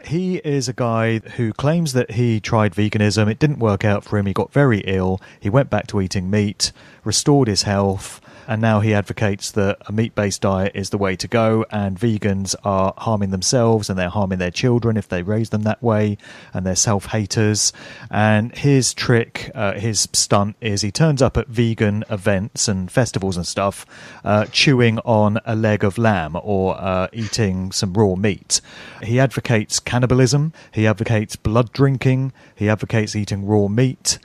He is a guy who claims that he tried veganism. It didn't work out for him. He got very ill. He went back to eating meat, restored his health, and now he advocates that a meat-based diet is the way to go, and vegans are harming themselves and they're harming their children if they raise them that way, and they're self-haters. And his trick, his stunt, is he turns up at vegan events and festivals and stuff, chewing on a leg of lamb or eating some raw meat. He advocates cannibalism, he advocates blood drinking, he advocates eating raw meat.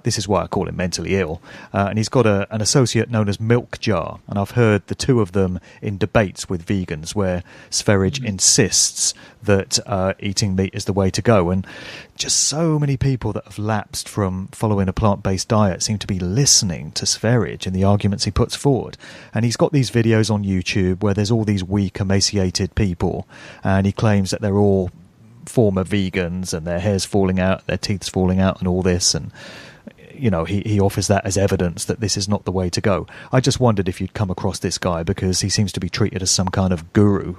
This is why I call him mentally ill. And he's got an associate known as Milk Jar. And I've heard the two of them in debates with vegans where Sverige insists that eating meat is the way to go. And just so many people that have lapsed from following a plant-based diet seem to be listening to Sverige and the arguments he puts forward. And he's got these videos on YouTube where there's all these weak, emaciated people. And he claims that they're all former vegans and their hair's falling out, their teeth's falling out and all this. And he offers that as evidence that this is not the way to go. I just wondered if you'd come across this guy, because he seems to be treated as some kind of guru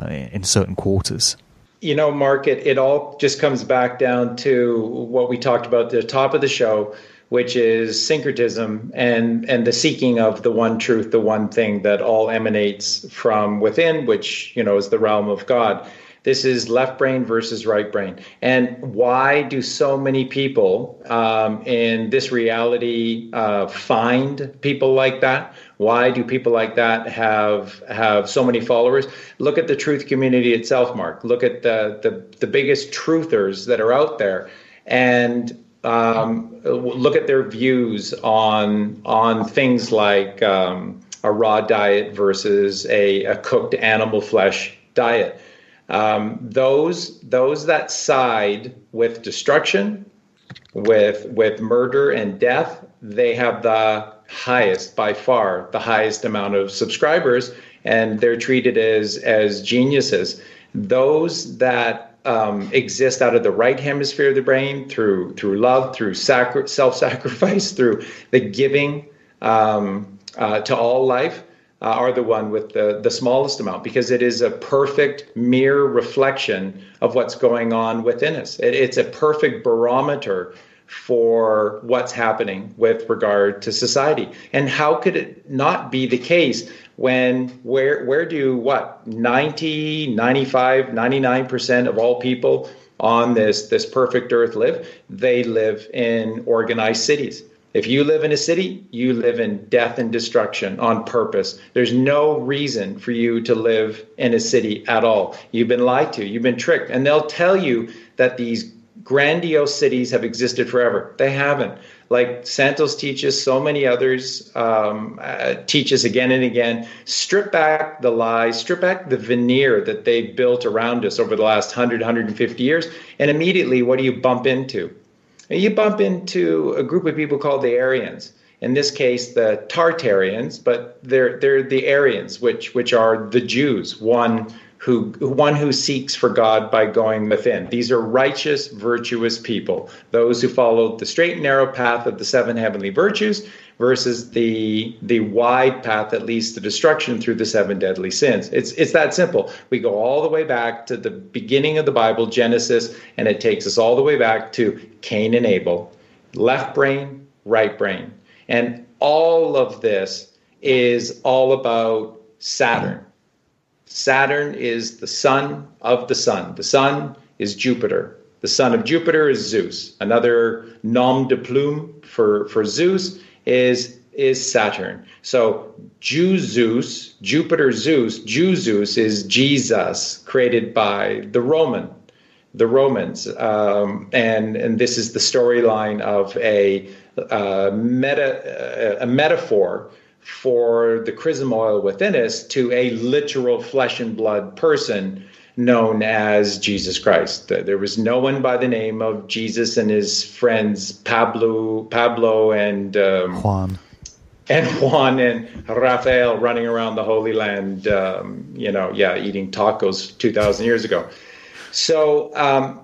in certain quarters. Mark, it all just comes back down to what we talked about at the top of the show, which is syncretism and the seeking of the one truth, the one thing that all emanates from within, which, is the realm of God. This is left brain versus right brain. And why do so many people in this reality find people like that? Why do people like that have so many followers? Look at the truth community itself, Mark. Look at the biggest truthers that are out there, and look at their views on things like a raw diet versus a cooked animal flesh diet. Those that side with destruction, with murder and death, they have by far the highest amount of subscribers, and they're treated as geniuses. Those that exist out of the right hemisphere of the brain through love, through self-sacrifice, through the giving to all life, are the one with the smallest amount, because it is a perfect mirror reflection of what's going on within us. It's a perfect barometer for what's happening with regard to society. And how could it not be the case when where do 90, 95, 99% of all people on this perfect earth live? They live in organized cities. If you live in a city, you live in death and destruction on purpose. There's no reason for you to live in a city at all. You've been lied to. You've been tricked. And they'll tell you that these grandiose cities have existed forever. They haven't. Like Santos teaches, so many others teach us again and again. Strip back the lies, strip back the veneer that they've built around us over the last 100, 150 years. And immediately, what do you bump into? You bump into a group of people called the Aryans. In this case, the Tartarians, but they're the Aryans, which are the Jews, one who seeks for God by going within. These are righteous, virtuous people, those who followed the straight and narrow path of the seven heavenly virtues versus the wide path that leads to destruction through the seven deadly sins. It's that simple. We go all the way back to the beginning of the Bible, Genesis, and it takes us all the way back to Cain and Abel, left brain, right brain. And all of this is all about Saturn. Saturn is the son of the sun. The sun is Jupiter. The son of Jupiter is Zeus. Another nom de plume for Zeus is Saturn. So Zeus, Jupiter Zeus, Zeus is Jesus, created by the Romans. And this is the storyline of a metaphor for the chrism oil within us to a literal flesh and blood person known as Jesus Christ. There was no one by the name of Jesus and his friends Pablo and Juan and Raphael running around the Holy Land, eating tacos 2,000 years ago. So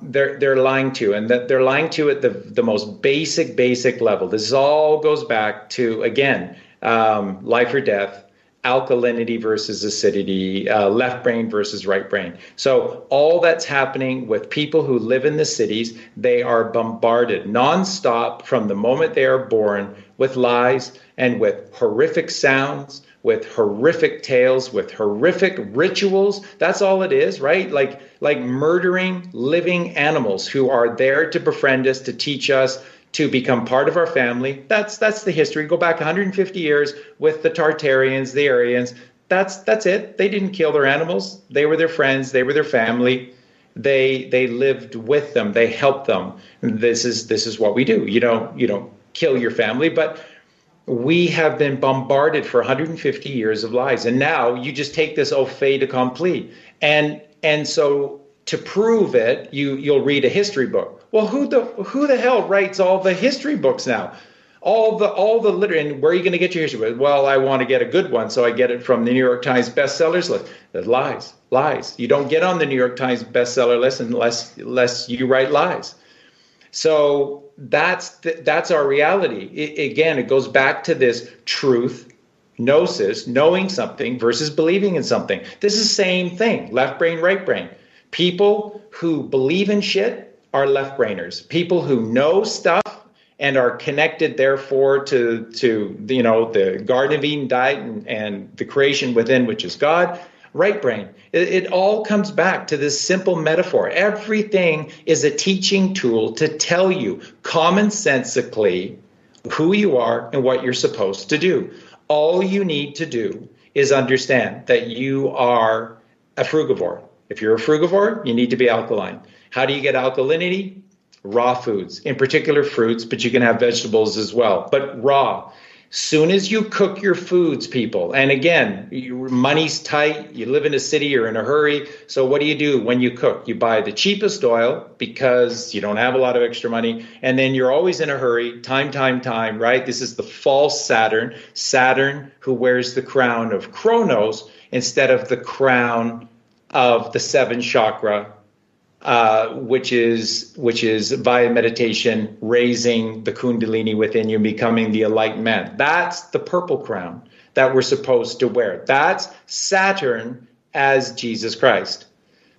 they're lying to, and that they're lying to at the most basic level. This all goes back to, again, life or death, alkalinity versus acidity, left brain versus right brain. So all that's happening with people who live in the cities, they are bombarded nonstop from the moment they are born with lies and with horrific sounds, with horrific tales, with horrific rituals. That's all it is, right? Like murdering living animals who are there to befriend us, to teach us, to become part of our family. That's the history. Go back 150 years with the Tartarians, the Aryans. That's it. They didn't kill their animals. They were their friends. They were their family. They lived with them. They helped them. This is what we do. You don't kill your family, but we have been bombarded for 150 years of lies. And now you just take this au fait accompli. And so to prove it, you'll read a history book. Well, who the hell writes all the history books now? All the literature. And where are you going to get your history book? Well, I want to get a good one, so I get it from the New York Times bestsellers list. That's lies. You don't get on the New York Times bestseller list unless you write lies. So that's our reality. It goes back to this truth, gnosis, knowing something versus believing in something. This is the same thing, left brain, right brain. People who believe in shit are left brainers. People who know stuff and are connected, therefore, to the Garden of Eden diet and the creation within, which is God, right brain. It all comes back to this simple metaphor. Everything is a teaching tool to tell you commonsensically who you are and what you're supposed to do. All you need to do is understand that you are a frugivore. If you're a frugivore, you need to be alkaline. How do you get alkalinity? Raw foods, in particular fruits, but you can have vegetables as well, but raw. Soon as you cook your foods, people, and again, your money's tight, you live in a city, you're in a hurry. So what do when you cook? You buy the cheapest oil because you don't have a lot of extra money. And then you're always in a hurry, time, right? This is the false Saturn who wears the crown of Kronos instead of the crown of the seven chakra which is via meditation, raising the Kundalini within you and becoming the enlightened man. That's the purple crown that we're supposed to wear. That's Saturn as Jesus Christ.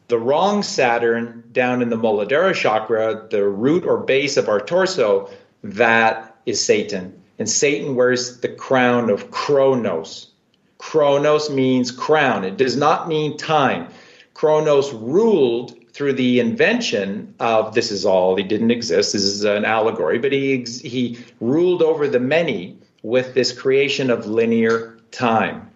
The wrong Saturn down in the Muladhara chakra, the root or base of our torso, that is Satan. And Satan wears the crown of Kronos. Kronos means crown. It does not mean time. Kronos ruled through the invention of, this is all, he didn't exist, this is an allegory, but he ruled over the many with this creation of linear time.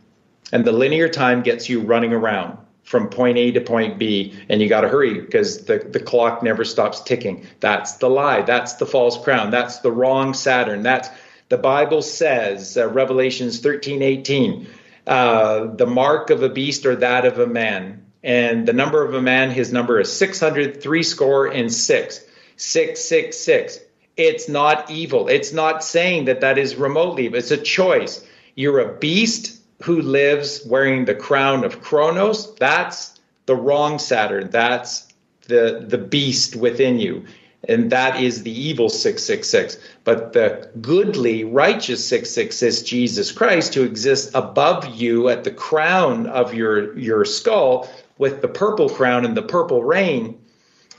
And the linear time gets you running around from point A to point B, and you got to hurry because the clock never stops ticking. That's the lie. That's the false crown. That's the wrong Saturn. That's, the Bible says, Revelations 13:18, the mark of a beast or that of a man. And the number of a man, his number is 666. 666. It's not evil. It's not saying that is remotely. It's a choice. You're a beast who lives wearing the crown of Kronos. That's the wrong Saturn. That's the beast within you. And that is the evil 666. But the goodly, righteous 666 is Jesus Christ, who exists above you at the crown of your skull with the purple crown and the purple rain,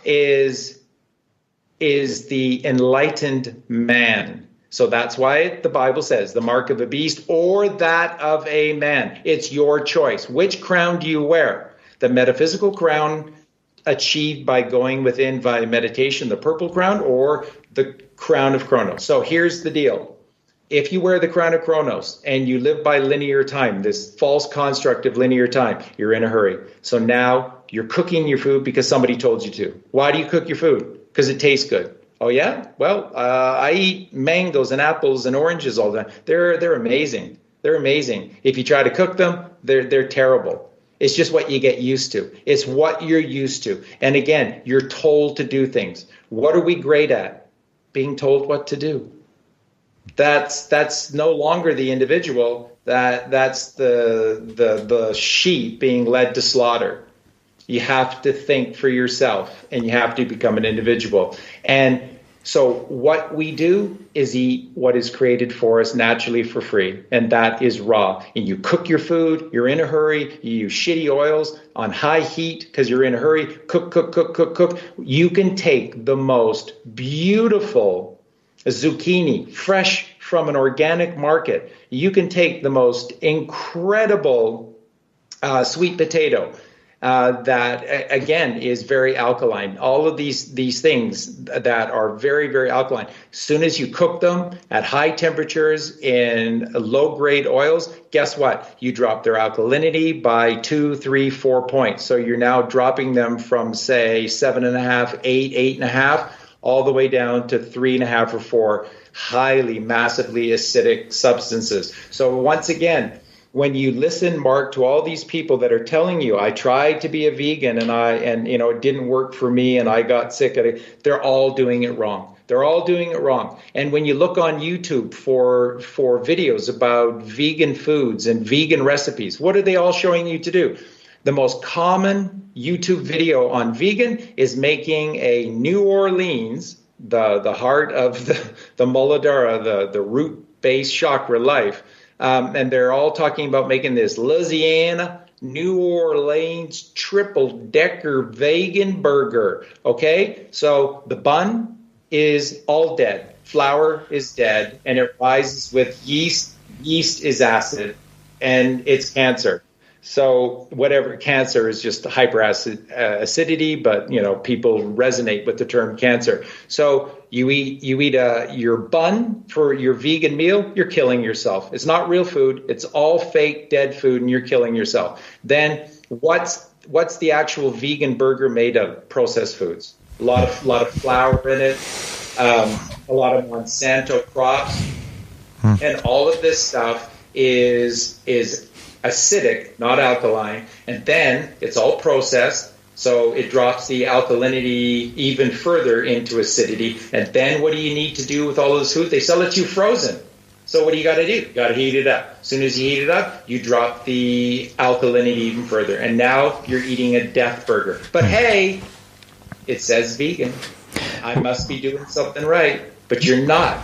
is the enlightened man. So that's why the Bible says the mark of a beast or that of a man. It's your choice. Which crown do you wear? The metaphysical crown achieved by going within via meditation, the purple crown, or the crown of Kronos. So here's the deal. If you wear the crown of Kronos and you live by linear time, this false construct of linear time, you're in a hurry. So now you're cooking your food because somebody told you to. Why do you cook your food? Because it tastes good. Oh, yeah? Well, I eat mangoes and apples and oranges all the time. They're amazing. They're amazing. If you try to cook them, they're terrible. It's just what you get used to. It's what you're used to. And again, you're told to do things. What are we great at? Being told what to do. That's no longer the individual. That's the sheep being led to slaughter. You have to think for yourself, and you have to become an individual. And so what we do is eat what is created for us naturally for free, and that is raw. And you cook your food, you're in a hurry, you use shitty oils on high heat because you're in a hurry, cook. You can take the most beautiful zucchini, fresh from an organic market. You can take the most incredible sweet potato, that, again, is very alkaline. All of these things that are very, very alkaline. As soon as you cook them at high temperatures in low-grade oils, guess what? You drop their alkalinity by 2, 3, 4 points. So you're now dropping them from, say, 7.5, 8, 8.5, all the way down to 3.5 or 4 highly, massively acidic substances. So once again, when you listen, Mark, to all these people that are telling you, I tried to be a vegan and it didn't work for me and I got sick of it, they're all doing it wrong. They're all doing it wrong. And when you look on YouTube for videos about vegan foods and vegan recipes, what are they all showing you to do? The most common YouTube video on vegan is making a New Orleans, the heart of the Muladhara, the root-based chakra life. And they're all talking about making this Louisiana, New Orleans triple-decker vegan burger. Okay? So the bun is all dead. Flour is dead, and it rises with yeast. Yeast is acid, and it's cancer. So whatever, cancer is just acidity, but people resonate with the term cancer. So you eat your bun for your vegan meal, you're killing yourself. It's not real food. It's all fake dead food, and you're killing yourself. Then what's the actual vegan burger made of? Processed foods. A lot of flour in it. A lot of Monsanto crops, and all of this stuff is acidic, not alkaline, and then it's all processed, so it drops the alkalinity even further into acidity. And then what do you need to do with all of this food? They sell it to you frozen. So what do you got to do? You got to heat it up. As soon as you heat it up, you drop the alkalinity even further, and now you're eating a death burger. But hey, it says vegan. I must be doing something right, but you're not.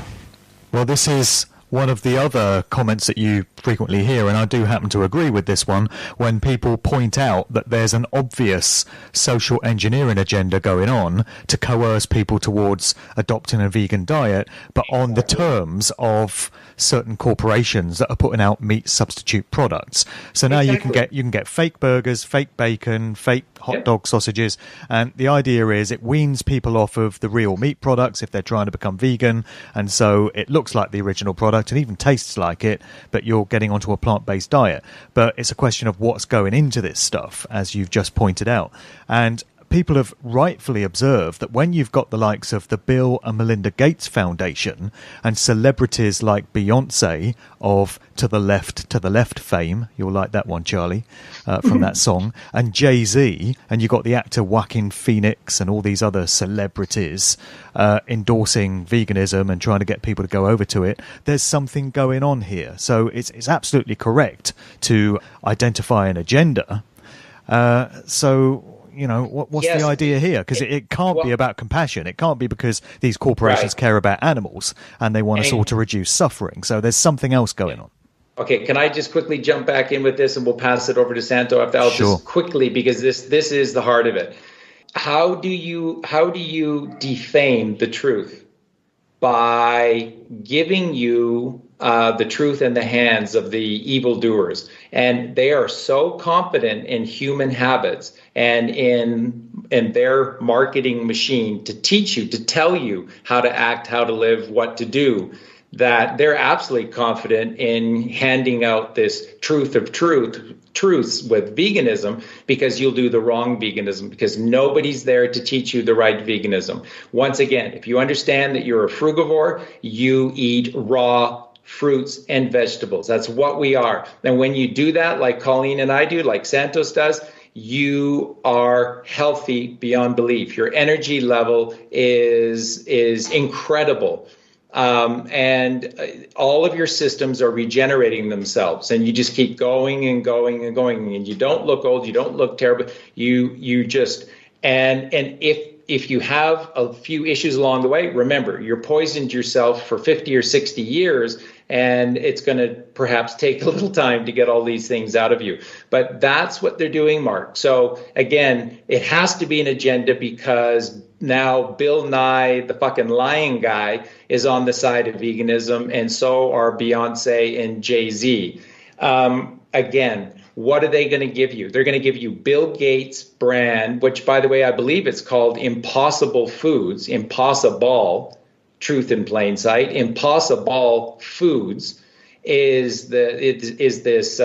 Well, this is one of the other comments that you frequently hear, and I do happen to agree with this one, when people point out that there's an obvious social engineering agenda going on to coerce people towards adopting a vegan diet, but on the terms of certain corporations that are putting out meat substitute products. So now you can get fake burgers, fake bacon, fake hot dog sausages, and the idea is it weans people off of the real meat products if they're trying to become vegan, and so it looks like the original product and even tastes like it, but you're getting onto a plant-based diet. But it's a question of what's going into this stuff, as you've just pointed out. And people have rightfully observed that when you've got the likes of the Bill and Melinda Gates Foundation and celebrities like Beyonce of To the Left fame, you'll like that one, Charlie, from that song, and Jay-Z, and you've got the actor Joaquin Phoenix and all these other celebrities endorsing veganism and trying to get people to go over to it, there's something going on here. So it's absolutely correct to identify an agenda. So, you know, what's the idea here? Because it can't be about compassion. It can't be because these corporations care about animals and they want us all to reduce suffering. So there's something else going on. Okay, can I just quickly jump back in with this, and we'll pass it over to Santo after. I'll just quickly, because this is the heart of it. How do you defame the truth? By giving you the truth in the hands of the evildoers. And they are so confident in human habits and in their marketing machine to teach you, to tell you how to act, how to live, what to do, that they're absolutely confident in handing out this truths with veganism, because you'll do the wrong veganism, because nobody's there to teach you the right veganism. Once again, if you understand that you're a frugivore, you eat raw fruits and vegetables. That's what we are. And when you do that, like Colleen and I do, like Santos does, you are healthy beyond belief. Your energy level is incredible. And all of your systems are regenerating themselves, and you just keep going and going and going, and you don't look old, you don't look terrible. You just, and if you have a few issues along the way, remember, you're poisoned yourself for 50 or 60 years, and it's going to perhaps take a little time to get all these things out of you. But that's what they're doing, Mark. So again, it has to be an agenda, because now Bill Nye, the fucking lying guy, is on the side of veganism, and so are Beyonce and Jay-Z. Again, what are they going to give you? They're going to give you Bill Gates' brand, which, by the way, I believe it's called Impossible Foods, Impossible, truth in plain sight. Impossible Foods is this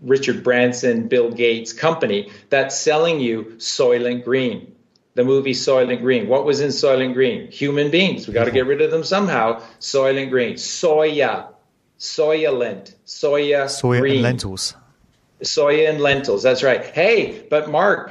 Richard Branson, Bill Gates company that's selling you Soylent Green. The movie Soylent Green. What was in Soylent Green? Human beings. We got to get rid of them somehow. Soylent Green. Soya green. And lentils. Soya and lentils. That's right. Hey, but Mark,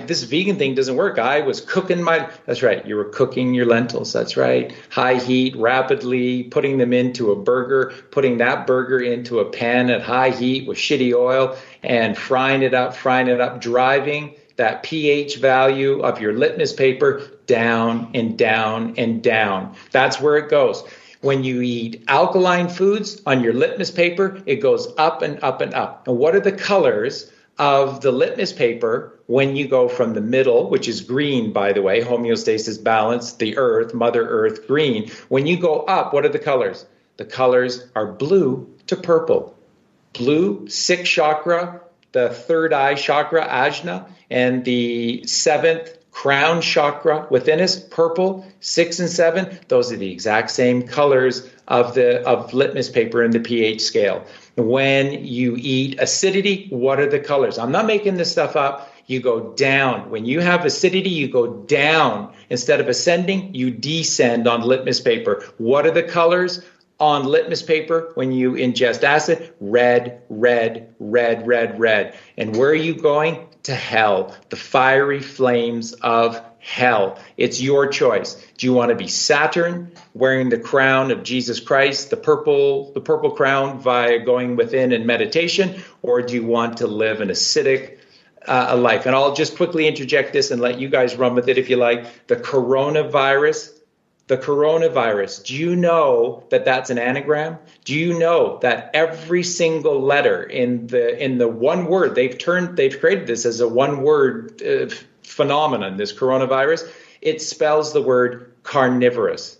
this vegan thing doesn't work. I was cooking that's right. You were cooking your lentils. That's right. High heat, rapidly putting them into a burger, putting that burger into a pan at high heat with shitty oil and frying it up, driving that pH value of your litmus paper down and down and down. That's where it goes. When you eat alkaline foods on your litmus paper, it goes up and up and up. And what are the colors of the litmus paper when you go from the middle, which is green, by the way, homeostasis, balance, the earth, Mother Earth, green. When you go up, what are the colors? The colors are blue to purple. Blue, 6th chakra, the 3rd eye chakra, ajna, and the 7th crown chakra within us, purple, 6 and 7. Those are the exact same colors of litmus paper in the pH scale. When you eat acidity, what are the colors? I'm not making this stuff up. You go down. When you have acidity, you go down. Instead of ascending, you descend on litmus paper. What are the colors on litmus paper when you ingest acid? Red, red, red, red, red. And where are you going? To hell, the fiery flames of hell. It's your choice. Do you want to be Saturn, wearing the crown of Jesus Christ, the purple crown, via going within and meditation, or do you want to live an acidic, a life. And I'll just quickly interject this and let you guys run with it if you like. The coronavirus. Do you know that that's an anagram? Do you know that every single letter in the one word, they've created this as a one word phenomenon, this coronavirus, it spells the word carnivorous.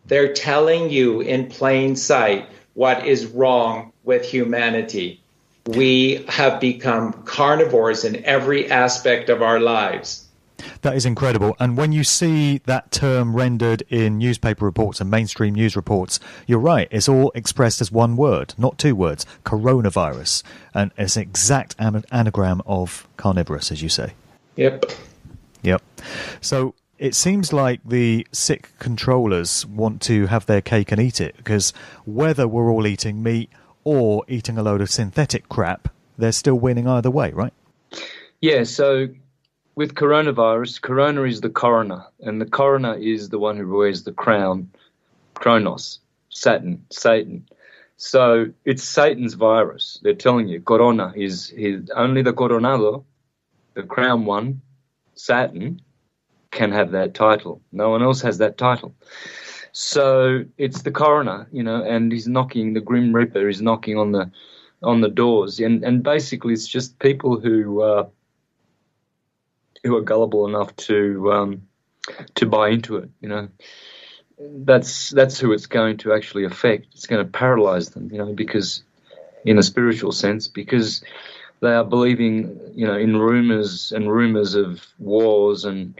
They're telling you in plain sight what is wrong with humanity. We have become carnivores in every aspect of our lives. That is incredible. And when you see that term rendered in newspaper reports and mainstream news reports, you're right. It's all expressed as one word, not two words, coronavirus. And it's an exact anagram of carnivorous, as you say. Yep. So it seems like the sick controllers want to have their cake and eat it, because whether we're all eating meat or eating a load of synthetic crap, they're still winning either way, right? Yeah, so with coronavirus, corona is the coroner, and the coroner is the one who wears the crown, Kronos, Satan. So it's Satan's virus. They're telling you, corona is only the coronado, the crown one, Satan, can have that title. No one else has that title. So it's the coroner, and he's knocking, the Grim Reaper is knocking on the doors, and basically it's just people who are gullible enough to buy into it. That's who it's going to actually affect. It's going to paralyze them, because in a spiritual sense, because they are believing, in rumors of wars and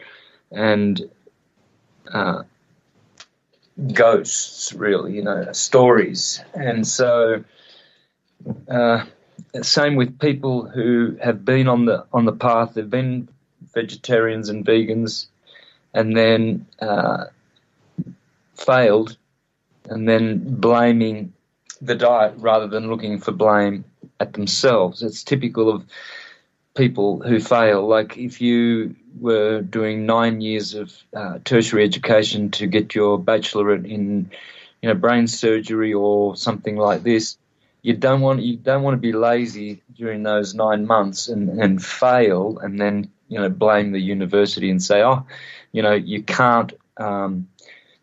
ghosts, really, stories. And so same with people who have been on the path. They've been vegetarians and vegans, and then failed, and then blaming the diet rather than looking for blame at themselves. It's typical of people who fail. Like if you were doing 9 years of tertiary education to get your bachelorate in brain surgery or something like this, you don't want to be lazy during those 9 months and fail, and then blame the university and say, you can't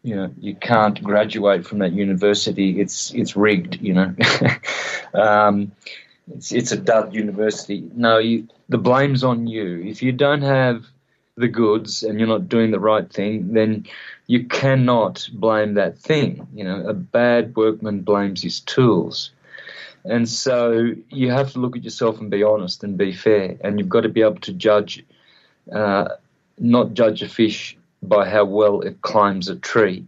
you can't graduate from that university. It's rigged. It's a dud university. No, the blame's on you. If you don't have the goods and you're not doing the right thing, then you cannot blame that thing. A bad workman blames his tools. And so you have to look at yourself and be honest and be fair. And you've got to be able to judge, not judge a fish by how well it climbs a tree.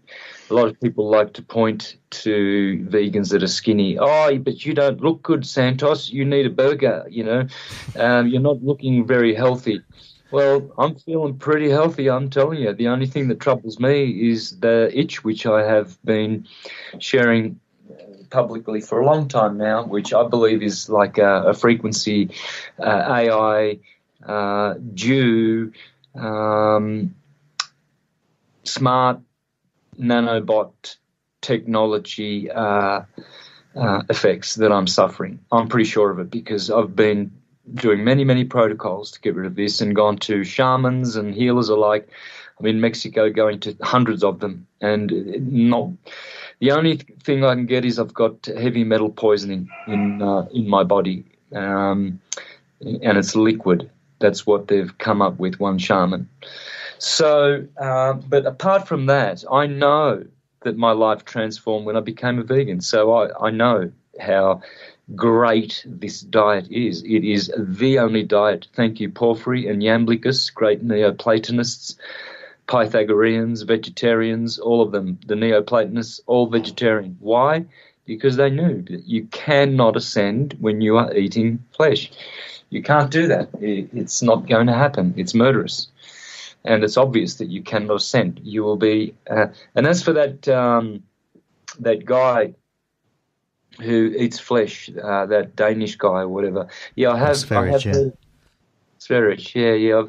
A lot of people like to point to vegans that are skinny. Oh, but you don't look good, Santos. You need a burger, You're not looking very healthy. Well, I'm feeling pretty healthy, I'm telling you. The only thing that troubles me is the itch, which I have been sharing publicly for a long time now, which I believe is like a frequency AI due smart nanobot technology effects that I'm suffering. I'm pretty sure of it because I've been doing many, many protocols to get rid of this and gone to shamans and healers alike. I'm in Mexico going to hundreds of them, and the only thing I can get is I've got heavy metal poisoning in my body, and it's liquid. That's what they've come up with, one shaman. So, but apart from that, I know that my life transformed when I became a vegan. So I know how great this diet is. It is the only diet. Thank you, Porphyry and Iamblichus, great Neoplatonists, Pythagoreans, vegetarians, all of them, the Neoplatonists, all vegetarian. Why? Because they knew that you cannot ascend when you are eating flesh. You can't do that. It's not going to happen. It's murderous. And it's obvious that you cannot ascend. You will be... and as for that guy who eats flesh, that Danish guy or whatever, yeah, I have heard... Sverich, yeah.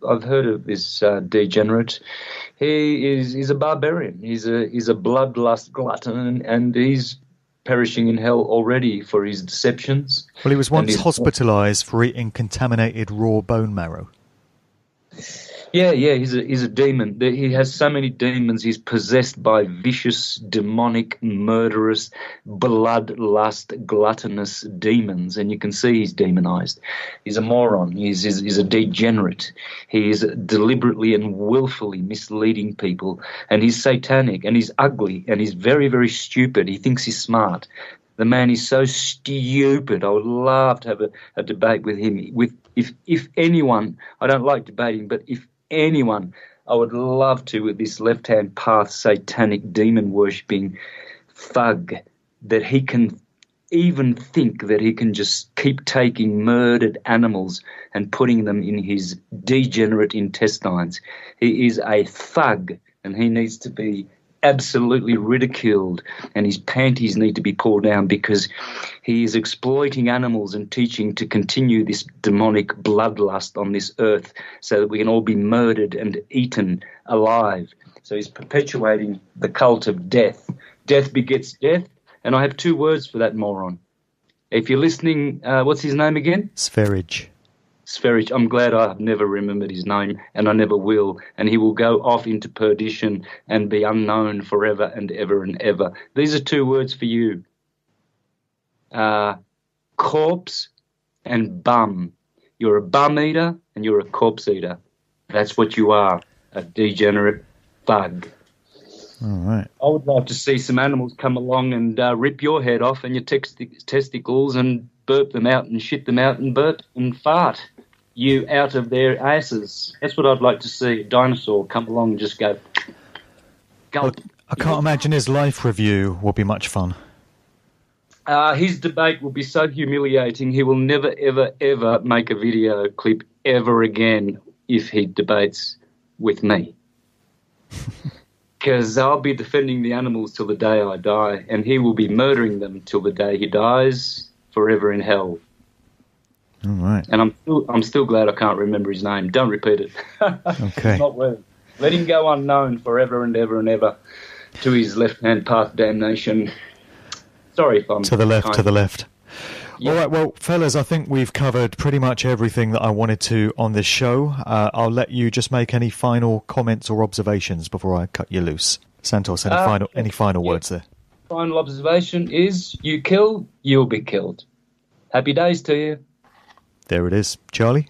I've heard of this degenerate. He's a barbarian. He's a bloodlust glutton, and he's perishing in hell already for his deceptions. Well, he was once hospitalized for eating contaminated raw bone marrow. Yeah, he's a demon. He has so many demons. He's possessed by vicious, demonic, murderous, bloodlust, gluttonous demons, and you can see he's demonized. He's a moron. He's a degenerate. He is deliberately and willfully misleading people, and he's satanic, and he's ugly, and he's very, very stupid. He thinks he's smart. The man is so stupid. I would love to have a debate with him. If anyone, I don't like debating, but if anyone, I would love to, with this left-hand path satanic demon-worshipping thug, that he can even think that he can just keep taking murdered animals and putting them in his degenerate intestines. He is a thug, and he needs to be absolutely ridiculed, and his panties need to be pulled down, because he is exploiting animals and teaching to continue this demonic bloodlust on this earth so that we can all be murdered and eaten alive. So he's perpetuating the cult of death. Death begets death, and I have two words for that moron. If you're listening, what's his name again? Sverige. I'm glad I have never remembered his name, and I never will, and he will go off into perdition and be unknown forever and ever and ever. These are two words for you. Corpse and bum. You're a bum eater and you're a corpse eater. That's what you are, a degenerate thug. All right. I would like to see some animals come along and rip your head off and your testicles and burp them out and shit them out and burp and fart you out of their asses. That's what I'd like to see. A dinosaur come along and just go. Look, I can't imagine his life review will be much fun. His debate will be so humiliating. He will never, ever, ever make a video clip ever again if he debates with me. Because I'll be defending the animals till the day I die, and he will be murdering them till the day he dies, forever in hell. All right. And I'm still glad I can't remember his name. Don't repeat it. Okay. It's not worth it. Let him go unknown forever and ever and ever to his left-hand path damnation. Sorry if I'm... To the left. Yeah. All right, well, fellas, I think we've covered pretty much everything that I wanted to on this show. I'll let you just make any final comments or observations before I cut you loose. Santos, any final words there? Final observation is, you kill, you'll be killed. Happy days to you. There it is. Charlie?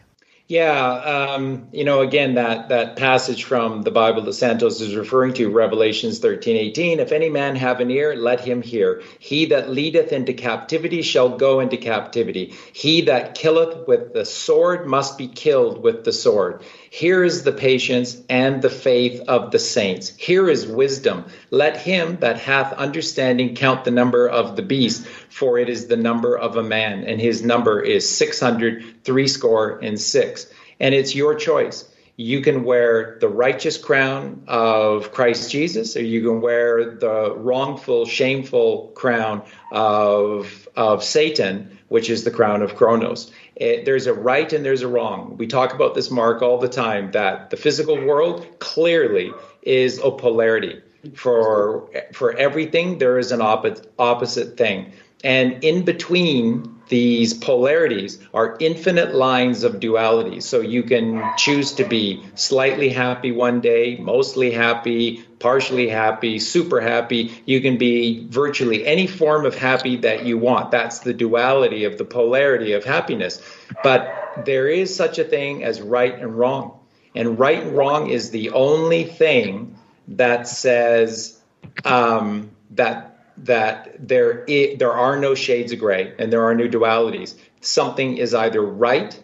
Yeah, again, that passage from the Bible that Santos is referring to, Revelations 13:18, if any man have an ear, let him hear. He that leadeth into captivity shall go into captivity. He that killeth with the sword must be killed with the sword. Here is the patience and the faith of the saints. Here is wisdom. Let him that hath understanding count the number of the beast, for it is the number of a man, and his number is 666. And it's your choice. You can wear the righteous crown of Christ Jesus, or you can wear the wrongful, shameful crown of Satan, which is the crown of Kronos. There's a right and there's a wrong. We talk about this, Mark, all the time, that the physical world clearly is a polarity. For everything, there is an opposite thing. And in between these polarities are infinite lines of duality. So you can choose to be slightly happy one day, mostly happy, partially happy, super happy. You can be virtually any form of happy that you want. That's the duality of the polarity of happiness. But there is such a thing as right and wrong. And right and wrong is the only thing that says that there are no shades of gray and there are no dualities. Something is either right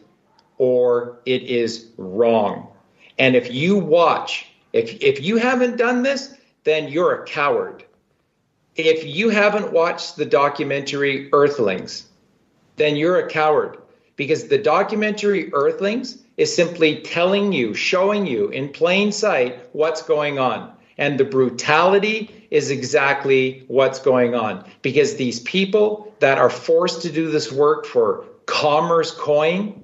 or it is wrong. And if you watch, if you haven't done this, then you're a coward. If you haven't watched the documentary Earthlings, then you're a coward, because the documentary Earthlings is simply telling you, showing you in plain sight what's going on. And the brutality is exactly what's going on, because these people that are forced to do this work for commerce coin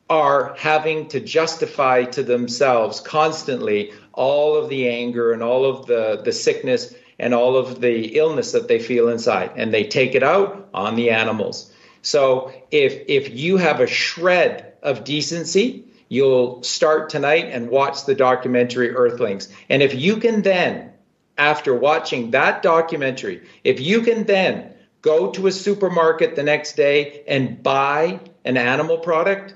are having to justify to themselves constantly all of the anger and all of the sickness and all of the illness that they feel inside, and they take it out on the animals. So if you have a shred of decency, you'll start tonight and watch the documentary Earthlings. And if you can then, after watching that documentary, if you can then go to a supermarket the next day and buy an animal product,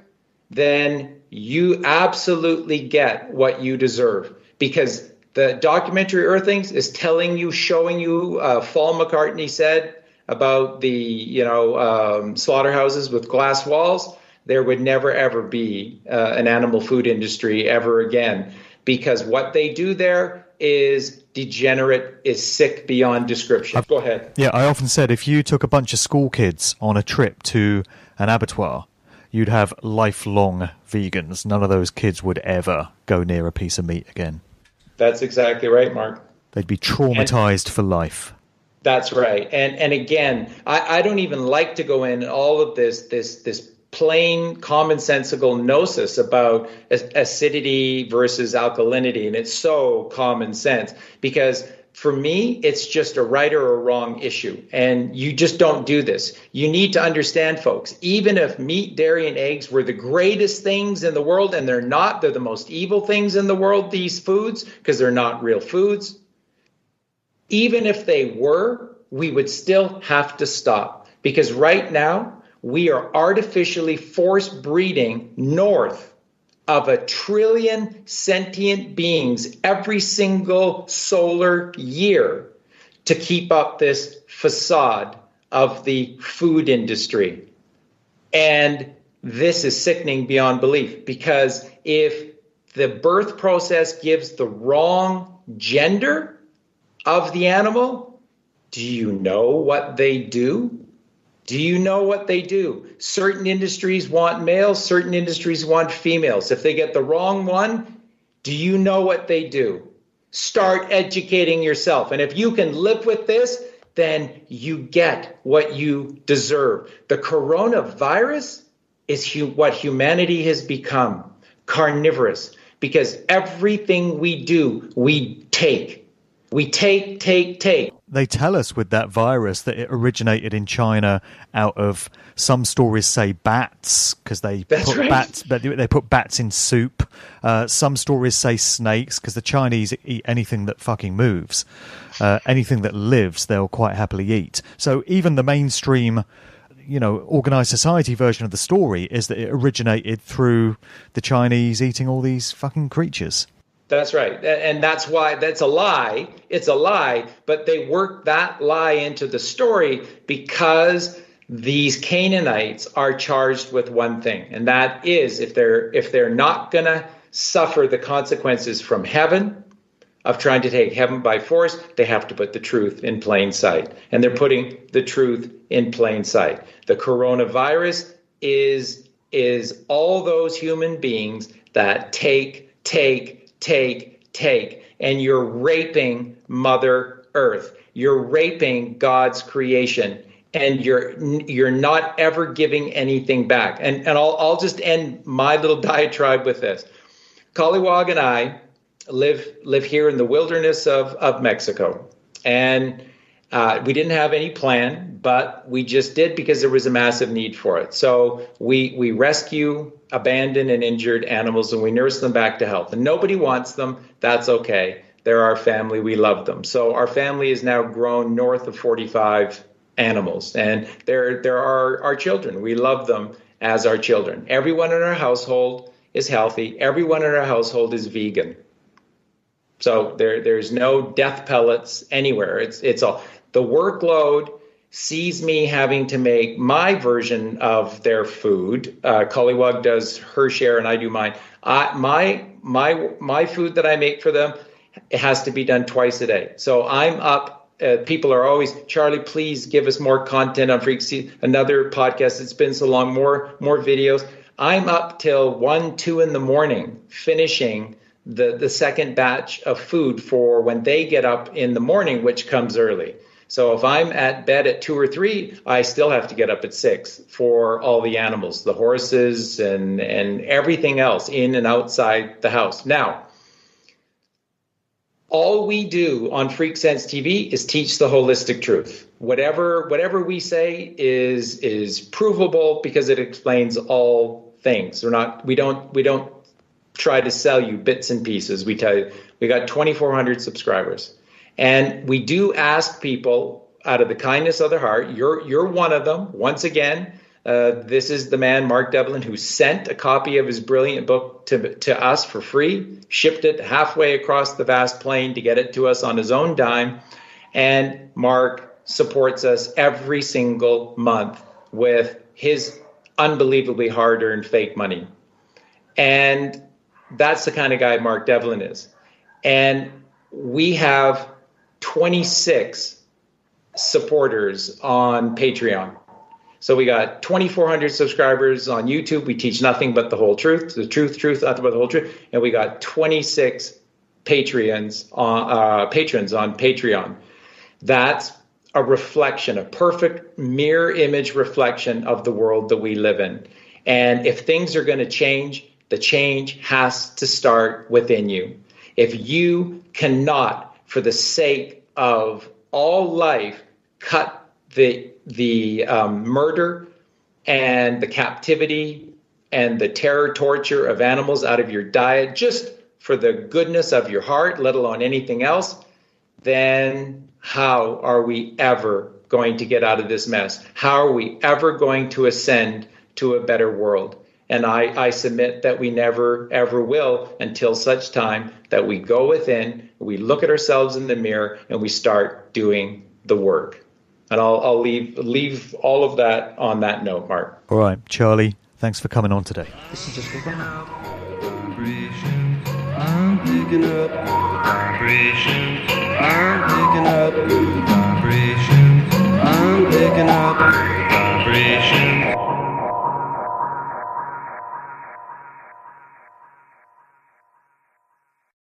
then you absolutely get what you deserve. Because the documentary Earthlings is telling you, showing you, Paul McCartney said about the slaughterhouses with glass walls, there would never, ever be an animal food industry ever again. Because what they do there is degenerate, is sick beyond description. Go ahead. Yeah, I often said if you took a bunch of school kids on a trip to an abattoir, you'd have lifelong vegans. None of those kids would ever go near a piece of meat again. That's exactly right, Mark. They'd be traumatized for life. That's right. And again, I don't even like to go in all of this plain commonsensical gnosis about acidity versus alkalinity. And it's so common sense because for me, it's just a right or a wrong issue. And you just don't do this. You need to understand, folks, even if meat, dairy, and eggs were the greatest things in the world, and they're not, they're the most evil things in the world, these foods, because they're not real foods. Even if they were, we would still have to stop. Because right now, we are artificially force breeding north of 1 trillion sentient beings every single solar year to keep up this facade of the food industry. And this is sickening beyond belief, because if the birth process gives the wrong gender of the animal, do you know what they do? Do you know what they do? Certain industries want males, certain industries want females. If they get the wrong one, do you know what they do? Start educating yourself. And if you can live with this, then you get what you deserve. The coronavirus is what humanity has become, carnivorous, because everything we do, we take. We take. They tell us with that virus that it originated in China out of, some stories say, bats, because they put bats in soup. Some stories say snakes, because the Chinese eat anything that fucking moves. Anything that lives, they'll quite happily eat. So even the mainstream, organized society version of the story is that it originated through the Chinese eating all these fucking creatures. That's right. And that's why that's a lie. It's a lie. But they work that lie into the story because these Canaanites are charged with one thing. And that is, if they're not going to suffer the consequences from heaven of trying to take heaven by force, they have to put the truth in plain sight. And they're putting the truth in plain sight. The coronavirus is all those human beings that take, and you're raping Mother Earth. You're raping God's creation, and you're not ever giving anything back. And I'll just end my little diatribe with this. Collywog and I live here in the wilderness of Mexico, and we didn't have any plan, but we just did because there was a massive need for it. So we rescue abandoned and injured animals, and we nurse them back to health. And nobody wants them. That's okay. They're our family. We love them. So our family is now grown north of 45 animals, and they're our children. We love them as our children. Everyone in our household is healthy. Everyone in our household is vegan. So there's no death pellets anywhere. It's all the workload sees me having to make my version of their food. Collywog does her share and I do mine. My food that I make for them, it has to be done twice a day. So I'm up. People are always, Charlie, please give us more content on Freak. See another podcast. It's been so long, more videos. I'm up till 1, 2 in the morning finishing the second batch of food for when they get up in the morning, which comes early. So if I'm at bed at 2 or 3, I still have to get up at 6 for all the animals, the horses and everything else in and outside the house. Now, all we do on Freak Sense TV is teach the holistic truth. Whatever we say is provable because it explains all things. We don't try to sell you bits and pieces. We tell you we got 2,400 subscribers, and we do ask people out of the kindness of their heart. You're one of them. Once again, this is the man, Mark Devlin, who sent a copy of his brilliant book to us for free, shipped it halfway across the vast plain to get it to us on his own dime. And Mark supports us every single month with his unbelievably hard-earned fake money. And that's the kind of guy Mark Devlin is. And we have 26 supporters on Patreon. So we got 2,400 subscribers on YouTube. We teach nothing but the whole truth, nothing but the whole truth. And we got 26 patrons on Patreon. That's a reflection, a perfect mirror image reflection of the world that we live in. And if things are going to change, the change has to start within you. If you cannot, for the sake of all life, cut the murder and the captivity and the terror torture of animals out of your diet, just for the goodness of your heart, let alone anything else, then how are we ever going to get out of this mess? How are we ever going to ascend to a better world? And I submit that we never, ever will until such time that we go within, we look at ourselves in the mirror, and we start doing the work. And I'll leave all of that on that note, Mark. All right, Charlie, thanks for coming on today. This is just for fun. I'm picking up vibrations. I'm picking up